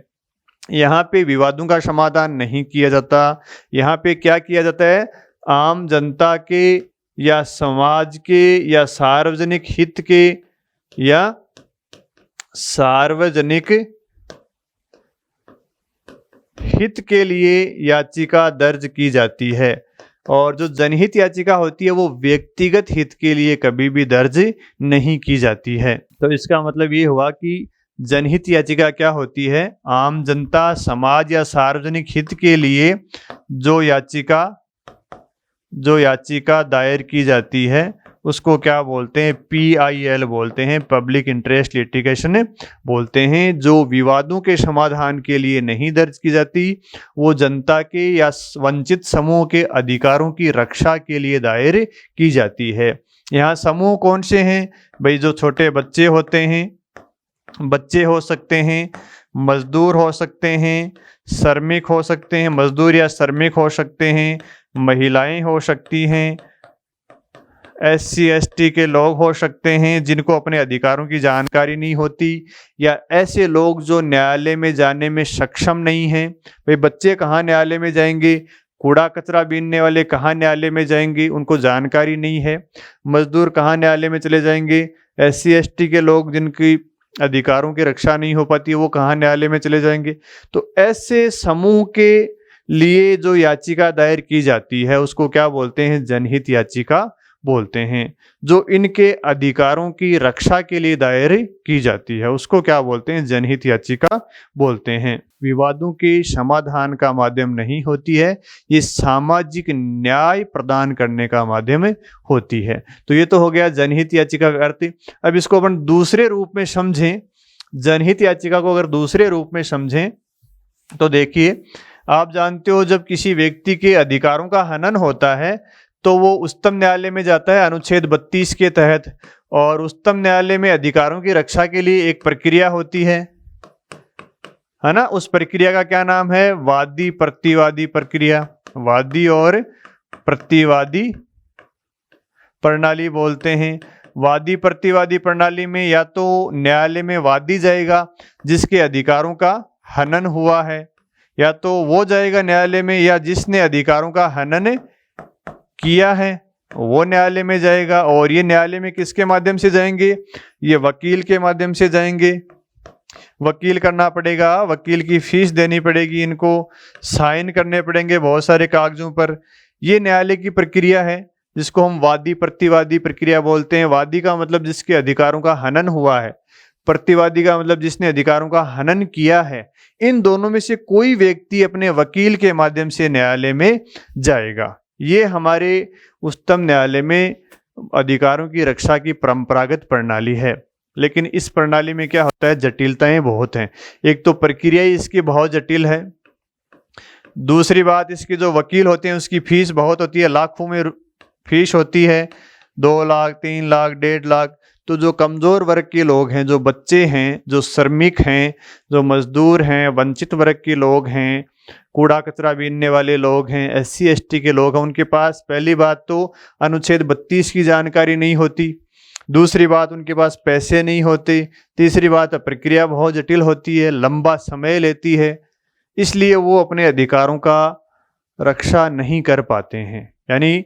यहाँ पे विवादों का समाधान नहीं किया जाता, यहाँ पे क्या किया जाता है, आम जनता के या समाज के या सार्वजनिक हित के या सार्वजनिक हित के लिए याचिका दर्ज की जाती है। और जो जनहित याचिका होती है वो व्यक्तिगत हित के लिए कभी भी दर्ज नहीं की जाती है। तो इसका मतलब ये हुआ कि जनहित याचिका क्या होती है, आम जनता, समाज या सार्वजनिक हित के लिए जो याचिका दायर की जाती है उसको क्या बोलते हैं, PIL बोलते हैं, पब्लिक इंटरेस्ट लिटिगेशन बोलते हैं। जो विवादों के समाधान के लिए नहीं दर्ज की जाती, वो जनता के या वंचित समूह के अधिकारों की रक्षा के लिए दायर की जाती है। यहाँ समूह कौन से हैं भाई, जो छोटे बच्चे होते हैं, बच्चे हो सकते हैं, मजदूर हो सकते हैं, श्रमिक हो सकते हैं, मजदूर या श्रमिक हो सकते हैं, महिलाएं हो सकती हैं, SC ST के लोग हो सकते हैं जिनको अपने अधिकारों की जानकारी नहीं होती, या ऐसे लोग जो न्यायालय में जाने में सक्षम नहीं हैं। भाई बच्चे कहाँ न्यायालय में जाएंगे, कूड़ा कचरा बीनने वाले कहाँ न्यायालय में जाएंगे, उनको जानकारी नहीं है। मजदूर कहाँ न्यायालय में चले जाएंगे, SC ST के लोग जिनकी अधिकारों की रक्षा नहीं हो पाती वो कहाँ न्यायालय में चले जाएंगे। तो ऐसे समूह के लिए जो याचिका दायर की जाती है उसको क्या बोलते हैं, जनहित याचिका बोलते हैं। जो इनके अधिकारों की रक्षा के लिए दायर की जाती है उसको क्या बोलते हैं, जनहित याचिका बोलते हैं। विवादों के समाधान का माध्यम नहीं होती है, ये सामाजिक न्याय प्रदान करने का माध्यम होती है। तो ये तो हो गया जनहित याचिका का अर्थ। अब इसको अपन दूसरे रूप में समझें जनहित याचिका को अगर दूसरे रूप में समझें तो देखिए, आप जानते हो जब किसी व्यक्ति के अधिकारों का हनन होता है तो वो उच्चतम न्यायालय में जाता है अनुच्छेद 32 के तहत, और उच्चतम न्यायालय में अधिकारों की रक्षा के लिए एक प्रक्रिया होती है ना। उस प्रक्रिया का क्या नाम है? वादी प्रतिवादी प्रक्रिया, वादी और प्रतिवादी प्रणाली बोलते हैं। वादी प्रतिवादी प्रणाली में या तो न्यायालय में वादी जाएगा जिसके अधिकारों का हनन हुआ है, या तो वो जाएगा न्यायालय में, या जिसने अधिकारों का हनन किया है वो न्यायालय में जाएगा। और ये न्यायालय में किसके माध्यम से जाएंगे? ये वकील के माध्यम से जाएंगे। वकील करना पड़ेगा, वकील की फीस देनी पड़ेगी, इनको साइन करने पड़ेंगे बहुत सारे कागजों पर। ये न्यायालय की प्रक्रिया है जिसको हम वादी प्रतिवादी प्रक्रिया बोलते हैं। वादी का मतलब जिसके अधिकारों का हनन हुआ है, प्रतिवादी का मतलब जिसने अधिकारों का हनन किया है। इन दोनों में से कोई व्यक्ति अपने वकील के माध्यम से न्यायालय में जाएगा। ये हमारे उच्चतम न्यायालय में अधिकारों की रक्षा की परंपरागत प्रणाली है। लेकिन इस प्रणाली में क्या होता है, जटिलताएं बहुत हैं। एक तो प्रक्रिया ही इसकी बहुत जटिल है, दूसरी बात इसके जो वकील होते हैं उसकी फीस बहुत होती है, लाखों में फीस होती है, 2 लाख 3 लाख 1.5 लाख। तो जो कमज़ोर वर्ग के लोग हैं, जो बच्चे हैं, जो श्रमिक हैं, जो मजदूर हैं, वंचित वर्ग के लोग हैं, कूड़ा कचरा बीनने वाले लोग हैं, SC ST के लोग हैं, उनके पास पहली बात तो अनुच्छेद 32 की जानकारी नहीं होती, दूसरी बात उनके पास पैसे नहीं होते, तीसरी बात प्रक्रिया बहुत जटिल होती है, लंबा समय लेती है, इसलिए वो अपने अधिकारों का रक्षा नहीं कर पाते हैं। यानी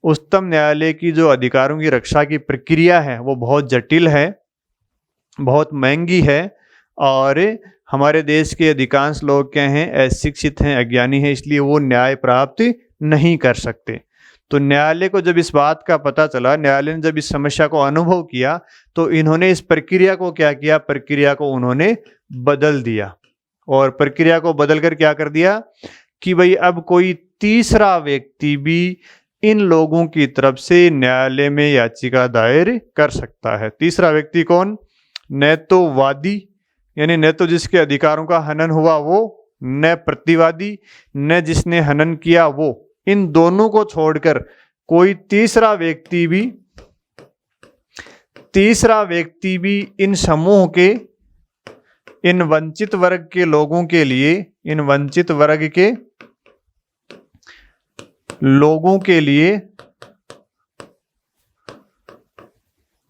उच्चतम न्यायालय की जो अधिकारों की रक्षा की प्रक्रिया है वो बहुत जटिल है, बहुत महंगी है, और हमारे देश के अधिकांश लोग क्या हैं, अशिक्षित हैं, अज्ञानी हैं, इसलिए वो न्याय प्राप्त नहीं कर सकते। तो न्यायालय को जब इस बात का पता चला, न्यायालय ने जब इस समस्या को अनुभव किया, तो इन्होंने इस प्रक्रिया को क्या किया, प्रक्रिया को उन्होंने बदल दिया। और प्रक्रिया को बदलकर क्या कर दिया कि भाई अब कोई तीसरा व्यक्ति भी इन लोगों की तरफ से न्यायालय में याचिका दायर कर सकता है। तीसरा व्यक्ति कौन? न तो वादी, यानी न तो जिसके अधिकारों का हनन हुआ वो, न प्रतिवादी, न जिसने हनन किया वो। इन दोनों को छोड़कर कोई तीसरा व्यक्ति भी इन समूह के, इन वंचित वर्ग के लोगों के लिए, इन वंचित वर्ग के लोगों के लिए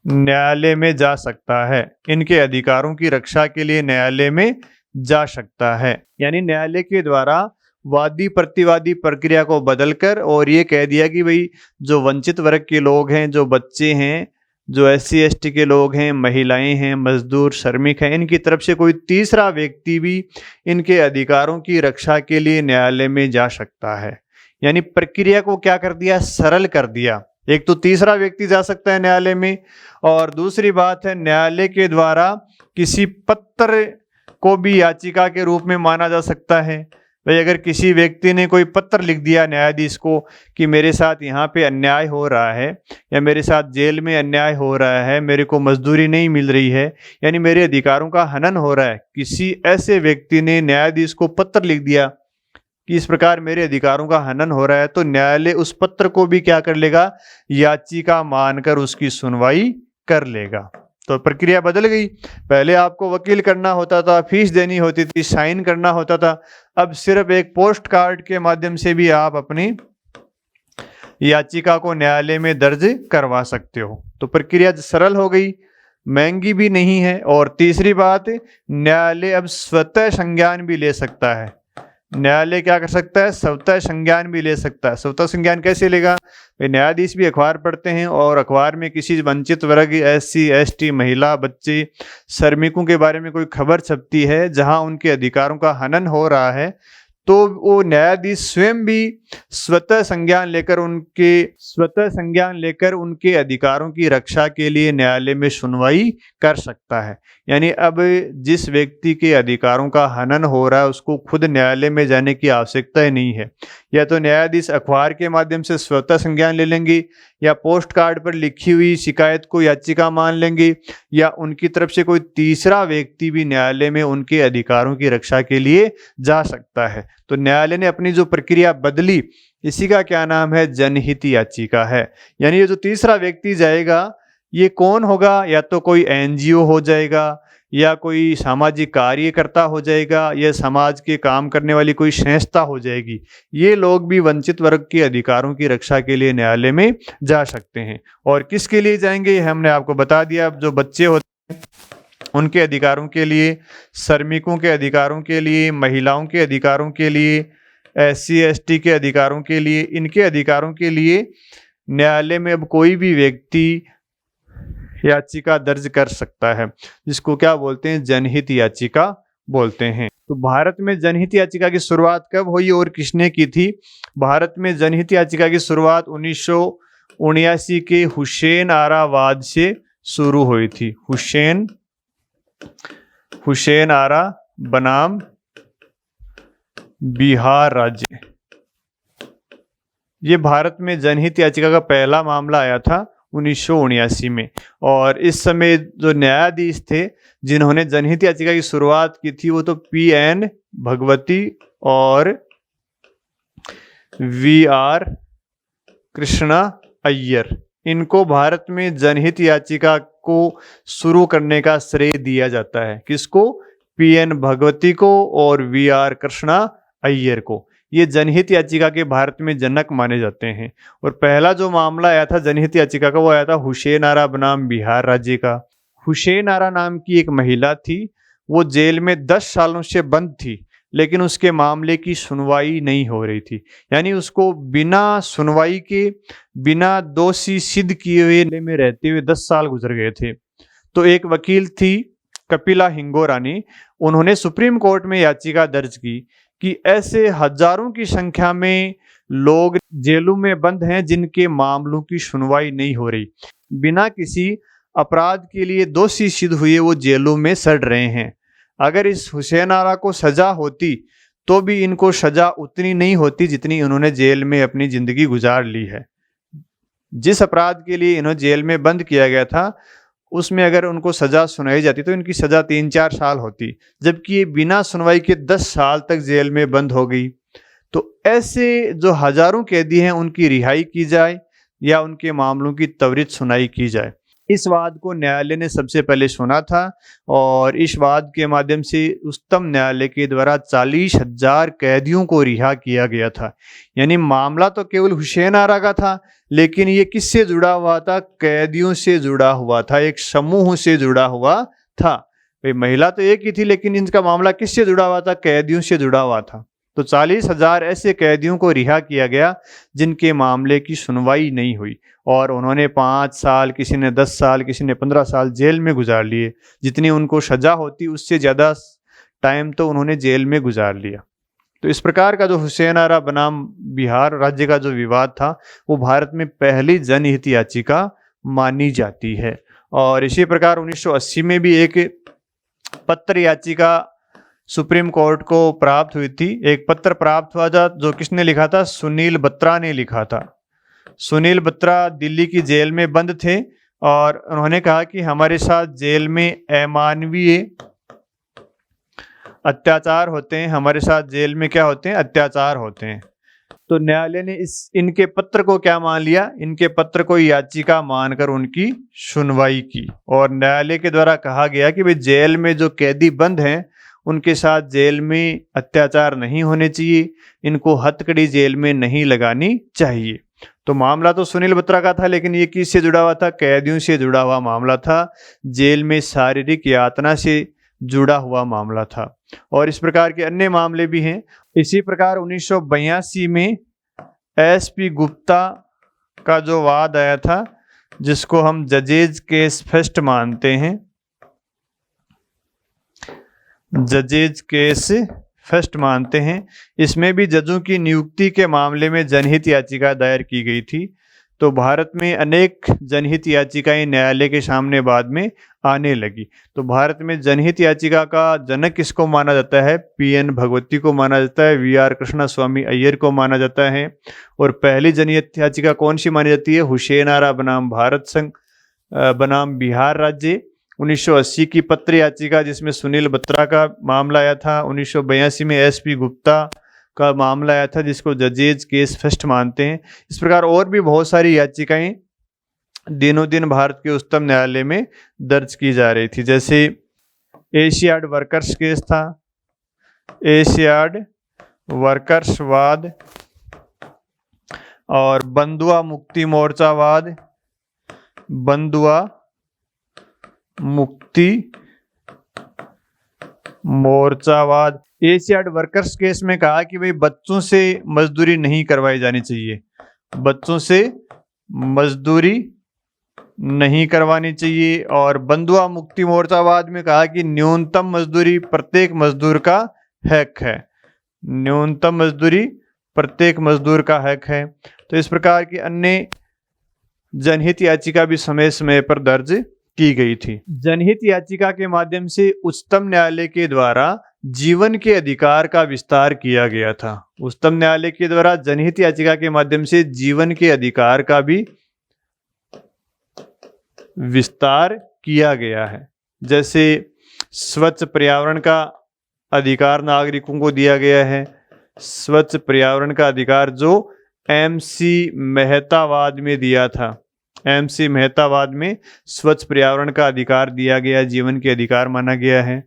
न्यायालय में जा सकता है, इनके अधिकारों की रक्षा के लिए न्यायालय में जा सकता है। यानी न्यायालय के द्वारा वादी प्रतिवादी प्रक्रिया को बदलकर और ये कह दिया कि भाई जो वंचित वर्ग के लोग हैं, जो बच्चे हैं, जो SC ST के लोग हैं, महिलाएं हैं, मजदूर, श्रमिक हैं, इनकी तरफ से कोई तीसरा व्यक्ति भी इनके अधिकारों की रक्षा के लिए न्यायालय में जा सकता है। यानी प्रक्रिया को क्या कर दिया, सरल कर दिया। एक तो तीसरा व्यक्ति जा सकता है न्यायालय में, और दूसरी बात है न्यायालय के द्वारा किसी पत्र को भी याचिका के रूप में माना जा सकता है। भाई अगर किसी व्यक्ति ने कोई पत्र लिख दिया न्यायाधीश को कि मेरे साथ यहाँ पे अन्याय हो रहा है, या मेरे साथ जेल में अन्याय हो रहा है, मेरे को मजदूरी नहीं मिल रही है, यानी मेरे अधिकारों का हनन हो रहा है, किसी ऐसे व्यक्ति ने न्यायाधीश को पत्र लिख दिया कि इस प्रकार मेरे अधिकारों का हनन हो रहा है, तो न्यायालय उस पत्र को भी क्या कर लेगा, याचिका मानकर उसकी सुनवाई कर लेगा। तो प्रक्रिया बदल गई। पहले आपको वकील करना होता था, फीस देनी होती थी, साइन करना होता था, अब सिर्फ एक पोस्ट कार्ड के माध्यम से भी आप अपनी याचिका को न्यायालय में दर्ज करवा सकते हो। तो प्रक्रिया सरल हो गई, महंगी भी नहीं है, और तीसरी बात, न्यायालय अब स्वतः संज्ञान भी ले सकता है। न्यायालय क्या कर सकता है, स्वतः संज्ञान भी ले सकता है। स्वतः संज्ञान कैसे लेगा? न्यायाधीश भी अखबार पढ़ते हैं, और अखबार में किसी वंचित वर्ग, SC ST, महिला, बच्चे, श्रमिकों के बारे में कोई खबर छपती है जहां उनके अधिकारों का हनन हो रहा है, तो वो न्यायाधीश स्वयं भी स्वतः संज्ञान लेकर उनके अधिकारों की रक्षा के लिए न्यायालय में सुनवाई कर सकता है। यानी अब जिस व्यक्ति के अधिकारों का हनन हो रहा है उसको खुद न्यायालय में जाने की आवश्यकता ही नहीं है। या तो न्यायाधीश अखबार के माध्यम से स्वतः संज्ञान ले लेंगे, या पोस्ट कार्ड पर लिखी हुई शिकायत को याचिका मान लेंगे, या उनकी तरफ से कोई तीसरा व्यक्ति भी न्यायालय में उनके अधिकारों की रक्षा के लिए जा सकता है। तो न्यायालय ने अपनी जो प्रक्रिया बदली, इसी का क्या नाम है, जनहित याचिका है। यानी ये जो तीसरा व्यक्ति जाएगा ये कौन होगा, या तो कोई एनजीओ हो जाएगा, या कोई सामाजिक कार्यकर्ता हो जाएगा, या समाज के काम करने वाली कोई संस्था हो जाएगी। ये लोग भी वंचित वर्ग के अधिकारों की रक्षा के लिए न्यायालय में जा सकते हैं। और किसके लिए जाएंगे हमने आपको बता दिया। अब जो बच्चे होते हैं उनके अधिकारों के लिए, श्रमिकों के अधिकारों के लिए, महिलाओं के अधिकारों के लिए, SC ST के अधिकारों के लिए, इनके अधिकारों के लिए न्यायालय में अब कोई भी व्यक्ति याचिका दर्ज कर सकता है, जिसको क्या बोलते हैं, जनहित याचिका बोलते हैं। तो भारत में जनहित याचिका की शुरुआत कब हुई और किसने की थी? भारत में जनहित याचिका की शुरुआत 1979 के हुसैन आरा वाद से शुरू हुई थी। हुसैन आरा बनाम बिहार राज्य, ये भारत में जनहित याचिका का पहला मामला आया था 1979 में। और इस समय जो न्यायाधीश थे जिन्होंने जनहित याचिका की शुरुआत की थी वो तो PN भगवती और VR कृष्णा अय्यर। इनको भारत में जनहित याचिका को शुरू करने का श्रेय दिया जाता है। किसको? PN भगवती को और VR कृष्णा अय्यर को। ये जनहित याचिका के भारत में जनक माने जाते हैं। और पहला जो मामला आया था जनहित याचिका का वो आया था हुसैन आरा बनाम बिहार राज्य का। हुसैन आरा नाम की एक महिला थी, वो जेल में 10 सालों से बंद थी, लेकिन उसके मामले की सुनवाई नहीं हो रही थी। यानी उसको बिना सुनवाई के, बिना दोषी सिद्ध किए हुए जेल में रहते हुए 10 साल गुजर गए थे। तो एक वकील थी कपिला हिंगोरानी, उन्होंने सुप्रीम कोर्ट में याचिका दर्ज की कि ऐसे हजारों की संख्या में लोग जेलों में बंद हैं जिनके मामलों की सुनवाई नहीं हो रही, बिना किसी अपराध के लिए दोषी सिद्ध हुए वो जेलों में सड़ रहे हैं। अगर इस हुसैन आरा को सजा होती तो भी इनको सजा उतनी नहीं होती जितनी इन्होंने जेल में अपनी जिंदगी गुजार ली है। जिस अपराध के लिए इन्हें जेल में बंद किया गया था उसमें अगर उनको सजा सुनाई जाती तो इनकी सजा 3-4 साल होती, जबकि ये बिना सुनवाई के 10 साल तक जेल में बंद हो गई। तो ऐसे जो हजारों कैदी हैं उनकी रिहाई की जाए या उनके मामलों की त्वरित सुनाई की जाए, इस वाद को न्यायालय ने सबसे पहले सुना था। और इस वाद के माध्यम से उच्चतम न्यायालय के द्वारा 40,000 कैदियों को रिहा किया गया था। यानी मामला तो केवल हुसैन आरा का था, लेकिन ये किससे जुड़ा हुआ था? कैदियों से जुड़ा हुआ था, एक समूह से जुड़ा हुआ था। भाई महिला तो एक ही थी, लेकिन इनका मामला किससे जुड़ा हुआ था? कैदियों से जुड़ा हुआ था। तो 40,000 ऐसे कैदियों को रिहा किया गया जिनके मामले की सुनवाई नहीं हुई, और उन्होंने 5 साल, किसी ने 10 साल, किसी ने 15 साल जेल में गुजार लिए। जितनी उनको सजा होती उससे ज़्यादा टाइम तो उन्होंने जेल में गुजार लिया। तो इस प्रकार का जो हुसैन आरा बनाम बिहार राज्य का जो विवाद था वो भारत में पहली जनहित याचिका मानी जाती है। और इसी प्रकार 1980 में भी एक पत्र याचिका सुप्रीम कोर्ट को प्राप्त हुई थी। एक पत्र प्राप्त हुआ था जो किसने लिखा था? सुनील बत्रा ने लिखा था। सुनील बत्रा दिल्ली की जेल में बंद थे और उन्होंने कहा कि हमारे साथ जेल में अमानवीय अत्याचार होते हैं, हमारे साथ जेल में क्या होते हैं? अत्याचार होते हैं। तो न्यायालय ने इनके पत्र को क्या मान लिया? इनके पत्र को याचिका मानकर उनकी सुनवाई की, और न्यायालय के द्वारा कहा गया कि भाई जेल में जो कैदी बंद हैं उनके साथ जेल में अत्याचार नहीं होने चाहिए, इनको हथकड़ी जेल में नहीं लगानी चाहिए। तो मामला तो सुनील बत्रा का था, लेकिन ये किससे जुड़ा हुआ था? कैदियों से जुड़ा हुआ मामला था, जेल में शारीरिक यातना से जुड़ा हुआ मामला था। और इस प्रकार के अन्य मामले भी हैं। इसी प्रकार 1982 में SP गुप्ता का जो वाद आया था, जिसको हम जजेज केस फर्स्ट मानते हैं, जजेज केस फर्स्ट मानते हैं। इसमें भी जजों की नियुक्ति के मामले में जनहित याचिका दायर की गई थी। तो भारत में अनेक जनहित याचिकाएं न्यायालय के सामने बाद में आने लगी। तो भारत में जनहित याचिका का जनक किसको माना जाता है? पीएन भगवती को माना जाता है, वीआर कृष्णा स्वामी अय्यर को माना जाता है। और पहली जनहित याचिका कौन सी मानी जाती है? हुसैन आरा बनाम भारत संघ बनाम बिहार राज्य 1980 की पत्र याचिका, जिसमें सुनील बत्रा का मामला आया था। 1982 में एसपी गुप्ता का मामला आया था, जिसको जजेज केस फर्स्ट मानते हैं। इस प्रकार और भी बहुत सारी याचिकाएं दिनों दिन भारत के उच्चतम न्यायालय में दर्ज की जा रही थी। जैसे एशियाड वर्कर्स केस था, एशियाड वर्कर्स वाद, और बंधुआ मुक्ति मोर्चावाद, बंधुआ मुक्ति मोर्चावाद। एशियाड वर्कर्स केस में कहा कि भाई बच्चों से मजदूरी नहीं करवाई जानी चाहिए, बच्चों से मजदूरी नहीं करवानी चाहिए। और बंधुआ मुक्ति मोर्चावाद में कहा कि न्यूनतम मजदूरी प्रत्येक मजदूर का हक है, न्यूनतम मजदूरी प्रत्येक मजदूर का हक है। तो इस प्रकार की अन्य जनहित याचिका भी समय समय पर दर्ज की गई थी। जनहित याचिका के माध्यम से उच्चतम न्यायालय के द्वारा जीवन के अधिकार का विस्तार किया गया था। उच्चतम न्यायालय के द्वारा जनहित याचिका के माध्यम से जीवन के अधिकार का भी विस्तार किया गया है। जैसे स्वच्छ पर्यावरण का अधिकार नागरिकों को दिया गया है। स्वच्छ पर्यावरण का अधिकार जो एमसी मेहतावाद में दिया था, एमसी मेहतावाद में स्वच्छ पर्यावरण का अधिकार दिया गया, जीवन के अधिकार माना गया है।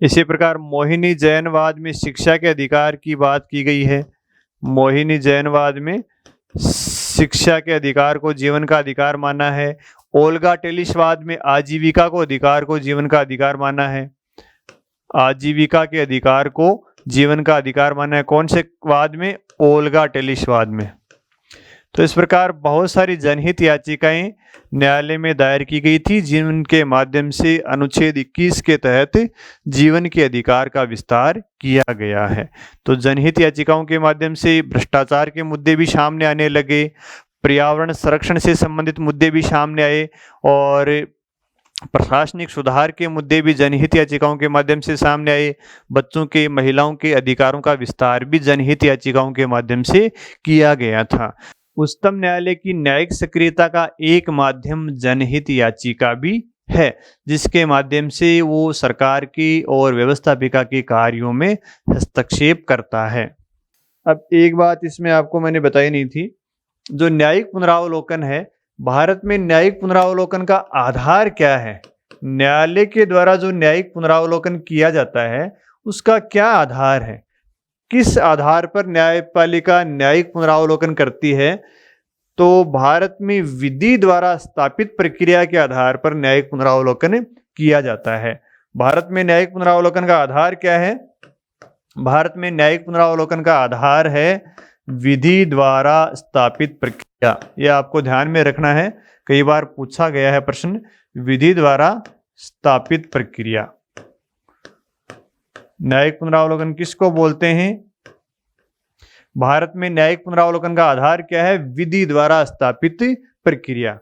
इसी प्रकार मोहिनी जैनवाद में शिक्षा के अधिकार की बात की गई है। मोहिनी जैनवाद में शिक्षा के अधिकार को जीवन का अधिकार माना है। ओल्गा टेलिसवाद में आजीविका को अधिकार को जीवन का अधिकार माना है। आजीविका के अधिकार को जीवन का अधिकार माना है। कौन से वाद में? ओल्गा टेलिसवाद में। तो इस प्रकार बहुत सारी जनहित याचिकाएं न्यायालय में दायर की गई थी, जिनके माध्यम से अनुच्छेद 21 के तहत जीवन के अधिकार का विस्तार किया गया है। तो जनहित याचिकाओं के माध्यम से भ्रष्टाचार के मुद्दे भी सामने आने लगे, पर्यावरण संरक्षण से संबंधित मुद्दे भी सामने आए, और प्रशासनिक सुधार के मुद्दे भी जनहित याचिकाओं के माध्यम से सामने आए। बच्चों के, महिलाओं के अधिकारों का विस्तार भी जनहित याचिकाओं के माध्यम से किया गया था। उच्चतम न्यायालय की न्यायिक सक्रियता का एक माध्यम जनहित याचिका भी है, जिसके माध्यम से वो सरकार की और व्यवस्थापिका के कार्यों में हस्तक्षेप करता है। अब एक बात इसमें आपको मैंने बताई नहीं थी, जो न्यायिक पुनरावलोकन है, भारत में न्यायिक पुनरावलोकन का आधार क्या है? न्यायालय के द्वारा जो न्यायिक पुनरावलोकन किया जाता है उसका क्या आधार है? किस आधार पर न्यायपालिका न्यायिक पुनरावलोकन करती है? तो भारत में विधि द्वारा स्थापित प्रक्रिया के आधार पर न्यायिक पुनरावलोकन किया जाता है। भारत में न्यायिक पुनरावलोकन का आधार क्या है? भारत में न्यायिक पुनरावलोकन का आधार है विधि द्वारा स्थापित प्रक्रिया। यह आपको ध्यान में रखना है, कई बार पूछा गया है प्रश्न, विधि द्वारा स्थापित प्रक्रिया। न्यायिक पुनरावलोकन किसको बोलते हैं? भारत में न्यायिक पुनरावलोकन का आधार क्या है? विधि द्वारा स्थापित प्रक्रिया।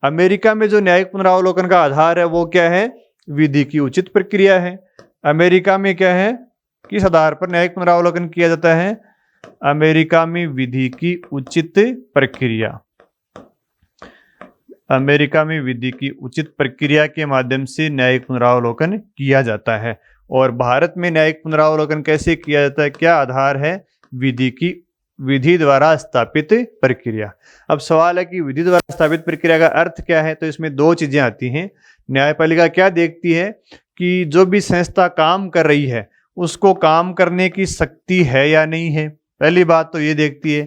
अमेरिका में जो न्यायिक पुनरावलोकन का आधार है वो क्या है? विधि की उचित प्रक्रिया है। अमेरिका में क्या है? किस आधार पर न्यायिक पुनरावलोकन किया जाता है? अमेरिका में विधि की उचित प्रक्रिया। अमेरिका में विधि की उचित प्रक्रिया के माध्यम से न्यायिक पुनरावलोकन किया जाता है। और भारत में न्यायिक पुनरावलोकन कैसे किया जाता है? क्या आधार है? विधि द्वारा स्थापित प्रक्रिया। अब सवाल है कि विधि द्वारा स्थापित प्रक्रिया का अर्थ क्या है? तो इसमें दो चीजें आती हैं। न्यायपालिका क्या देखती है कि जो भी संस्था काम कर रही है उसको काम करने की शक्ति है या नहीं है। पहली बात तो ये देखती है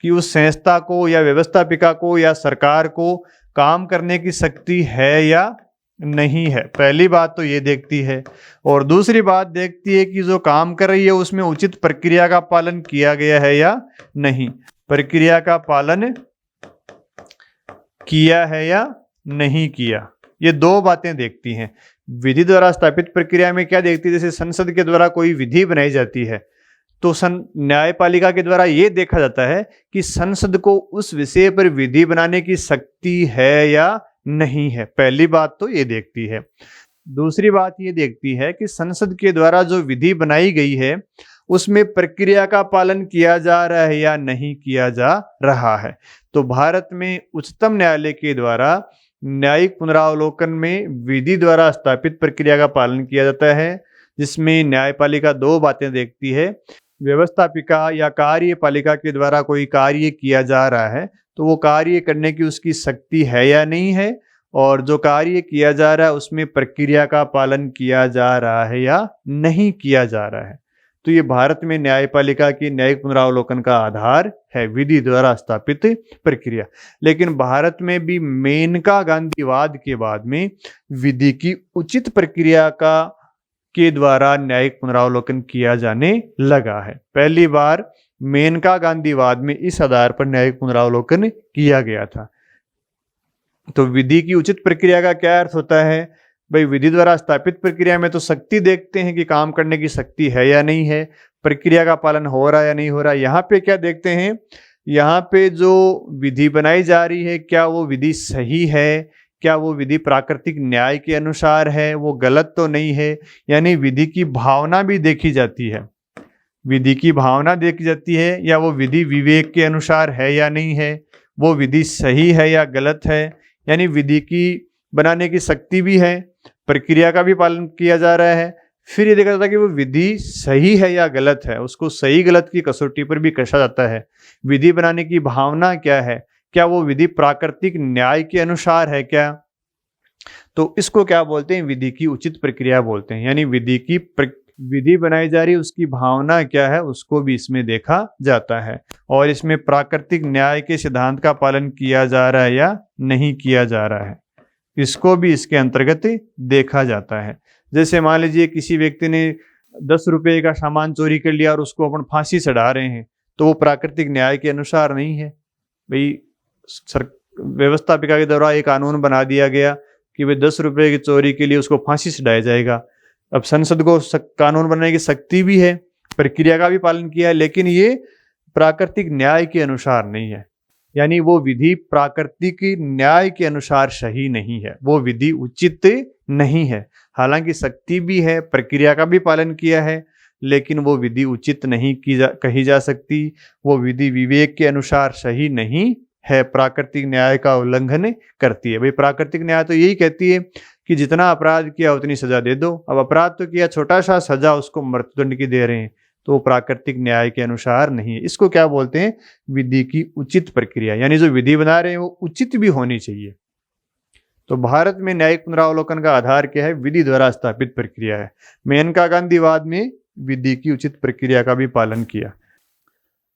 कि उस संस्था को या व्यवस्थापिका को या सरकार को काम करने की शक्ति है या नहीं है। पहली बात तो ये देखती है। और दूसरी बात देखती है कि जो काम कर रही है उसमें उचित प्रक्रिया का पालन किया गया है या नहीं, प्रक्रिया का पालन किया है या नहीं किया। ये दो बातें देखती हैं विधि द्वारा स्थापित प्रक्रिया में क्या देखती है, जैसे संसद के द्वारा कोई विधि बनाई जाती है तो न्यायपालिका के द्वारा ये देखा जाता है कि संसद को उस विषय पर विधि बनाने की शक्ति है या नहीं है। पहली बात तो ये देखती है। दूसरी बात ये देखती है कि संसद के द्वारा जो विधि बनाई गई है उसमें प्रक्रिया का पालन किया जा रहा है या नहीं किया जा रहा है। तो भारत में उच्चतम न्यायालय के द्वारा न्यायिक पुनरावलोकन में विधि द्वारा स्थापित प्रक्रिया का पालन किया जाता है, जिसमें न्यायपालिका दो बातें देखती है। व्यवस्थापिका या कार्यपालिका के द्वारा कोई कार्य किया जा रहा है तो वो कार्य करने की उसकी शक्ति है या नहीं है, और जो कार्य किया जा रहा है उसमें प्रक्रिया का पालन किया जा रहा है या नहीं किया जा रहा है। तो ये भारत में न्यायपालिका की न्यायिक पुनरावलोकन का आधार है, विधि द्वारा स्थापित प्रक्रिया। लेकिन भारत में भी मेनका गांधीवाद के बाद में विधि की उचित प्रक्रिया के द्वारा न्यायिक पुनरावलोकन किया जाने लगा है। पहली बार मेनका गांधीवाद में इस आधार पर न्यायिक पुनरावलोकन किया गया था। तो विधि की उचित प्रक्रिया का क्या अर्थ होता है? भाई विधि द्वारा स्थापित प्रक्रिया में तो शक्ति देखते हैं कि काम करने की शक्ति है या नहीं है, प्रक्रिया का पालन हो रहा है या नहीं हो रहा है। यहाँ पे क्या देखते हैं, यहाँ पे जो विधि बनाई जा रही है क्या वो विधि सही है, क्या वो विधि प्राकृतिक न्याय के अनुसार है, वो गलत तो नहीं है। यानी विधि की भावना भी देखी जाती है, विधि की भावना देखी जाती है, या वो विधि विवेक के अनुसार है या नहीं है, वो विधि सही है या गलत है। यानी विधि की बनाने की शक्ति भी है, प्रक्रिया का भी पालन किया जा रहा है। फिर ये देखा जाता है कि वो विधि सही है या गलत है, उसको सही गलत की कसौटी पर भी कसा जाता है। विधि बनाने की भावना क्या है, क्या वो विधि प्राकृतिक न्याय के अनुसार है क्या, तो इसको क्या बोलते हैं, विधि की उचित प्रक्रिया बोलते हैं। यानी विधि बनाई जा रही है उसकी भावना क्या है उसको भी इसमें देखा जाता है, और इसमें प्राकृतिक न्याय के सिद्धांत का पालन किया जा रहा है या नहीं किया जा रहा है, इसको भी इसके अंतर्गत देखा जाता है। जैसे मान लीजिए किसी व्यक्ति ने 10 रुपये का सामान चोरी कर लिया और उसको अपन फांसी चढ़ा रहे हैं, तो वो प्राकृतिक न्याय के अनुसार नहीं है। भाई व्यवस्थापिका के द्वारा एक कानून बना दिया गया कि भाई 10 रुपये की चोरी के लिए उसको फांसी चढ़ाया जाएगा। अब संसद को कानून बनाने की शक्ति भी है, प्रक्रिया का भी पालन किया है, लेकिन ये प्राकृतिक न्याय के अनुसार नहीं है। यानी वो विधि प्राकृतिक न्याय के अनुसार सही नहीं है, वो विधि उचित नहीं है। हालांकि शक्ति भी है, प्रक्रिया का भी पालन किया है, लेकिन वो विधि उचित नहीं कही जा सकती। वो विधि विवेक के अनुसार सही नहीं है, प्राकृतिक न्याय का उल्लंघन करती है। भाई प्राकृतिक न्याय तो यही कहती है कि जितना अपराध किया उतनी सजा दे दो। अब अपराध तो किया, छोटा सा सजा उसको मृत्युदंड की दे रहे हैं, तो वो प्राकृतिक न्याय के अनुसार नहीं है। इसको क्या बोलते हैं, विधि की उचित प्रक्रिया। यानी जो विधि बना रहे हैं वो उचित भी होनी चाहिए। तो भारत में न्यायिक पुनरावलोकन का आधार क्या है, विधि द्वारा स्थापित प्रक्रिया है। मेनका गांधीवाद में विधि की उचित प्रक्रिया का भी पालन किया।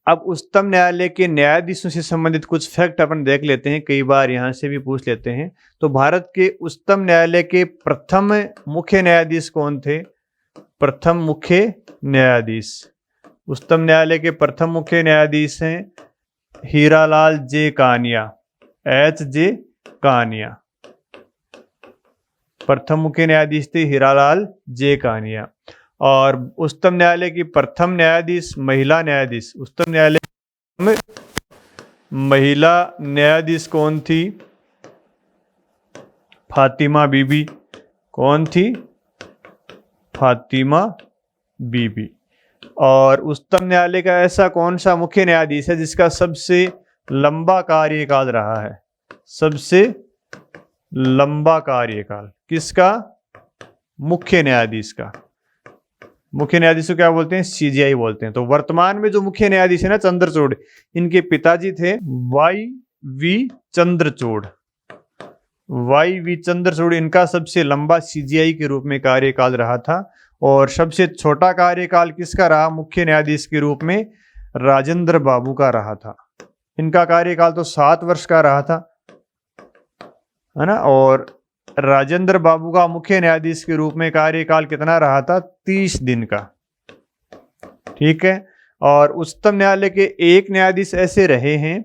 अब उच्चतम न्यायालय के न्यायाधीशों से संबंधित कुछ फैक्ट अपन देख लेते हैं, कई बार यहाँ से भी पूछ लेते हैं। तो भारत के उच्चतम न्यायालय के प्रथम मुख्य न्यायाधीश कौन थे? प्रथम मुख्य न्यायाधीश, उच्चतम न्यायालय के प्रथम मुख्य न्यायाधीश हैं हीरालाल जे कानिया, H.J. कानिया। प्रथम मुख्य न्यायाधीश थे हीरालाल जे कानिया। और उच्चतम न्यायालय की प्रथम न्यायाधीश महिला न्यायाधीश, उच्चतम न्यायालय में महिला न्यायाधीश कौन थी? फातिमा बीबी। कौन थी? फातिमा बीबी। और उच्चतम न्यायालय का ऐसा कौन सा मुख्य न्यायाधीश है जिसका सबसे लंबा कार्यकाल रहा है? सबसे लंबा कार्यकाल किसका? मुख्य न्यायाधीश का। मुख्य न्यायाधीश को क्या बोलते हैं? CJI बोलते हैं। तो वर्तमान में जो मुख्य न्यायाधीश है ना चंद्रचूड़, इनके पिताजी थे YV चंद्रचूड़। YV चंद्रचूड़, इनका सबसे लंबा CJI के रूप में कार्यकाल रहा था। और सबसे छोटा कार्यकाल किसका रहा मुख्य न्यायाधीश के रूप में? राजेंद्र बाबू का रहा था। इनका कार्यकाल तो 7 वर्ष का रहा था, है ना। और राजेंद्र बाबू का मुख्य न्यायाधीश के रूप में कार्यकाल कितना रहा था? 30 दिन का। ठीक है। और उच्चतम न्यायालय के एक न्यायाधीश ऐसे रहे हैं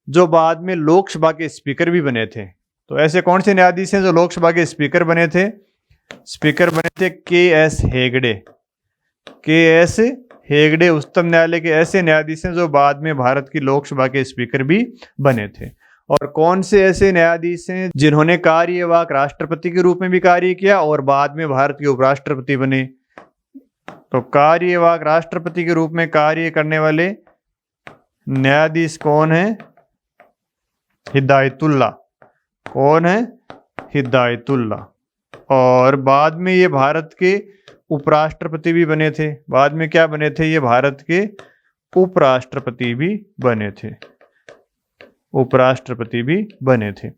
जो बाद में लोकसभा के स्पीकर भी बने थे। तो ऐसे कौन से न्यायाधीश हैं जो लोकसभा के स्पीकर बने थे? स्पीकर बने थे के.एस. हेगड़े। के.एस. हेगड़े उच्चतम न्यायालय के ऐसे न्यायाधीश हैं जो बाद में भारत की लोकसभा के स्पीकर भी बने थे। और कौन से ऐसे न्यायाधीश हैं जिन्होंने कार्यवाहक राष्ट्रपति के रूप में भी कार्य किया और बाद में भारत के उपराष्ट्रपति बने? तो कार्यवाहक राष्ट्रपति के रूप में कार्य करने वाले न्यायाधीश कौन है? हिदायतुल्ला। कौन है? हिदायतुल्ला। और बाद में ये भारत के उपराष्ट्रपति भी बने थे। बाद में क्या बने थे? ये भारत के उपराष्ट्रपति भी बने थे। उपराष्ट्रपति भी बने थे।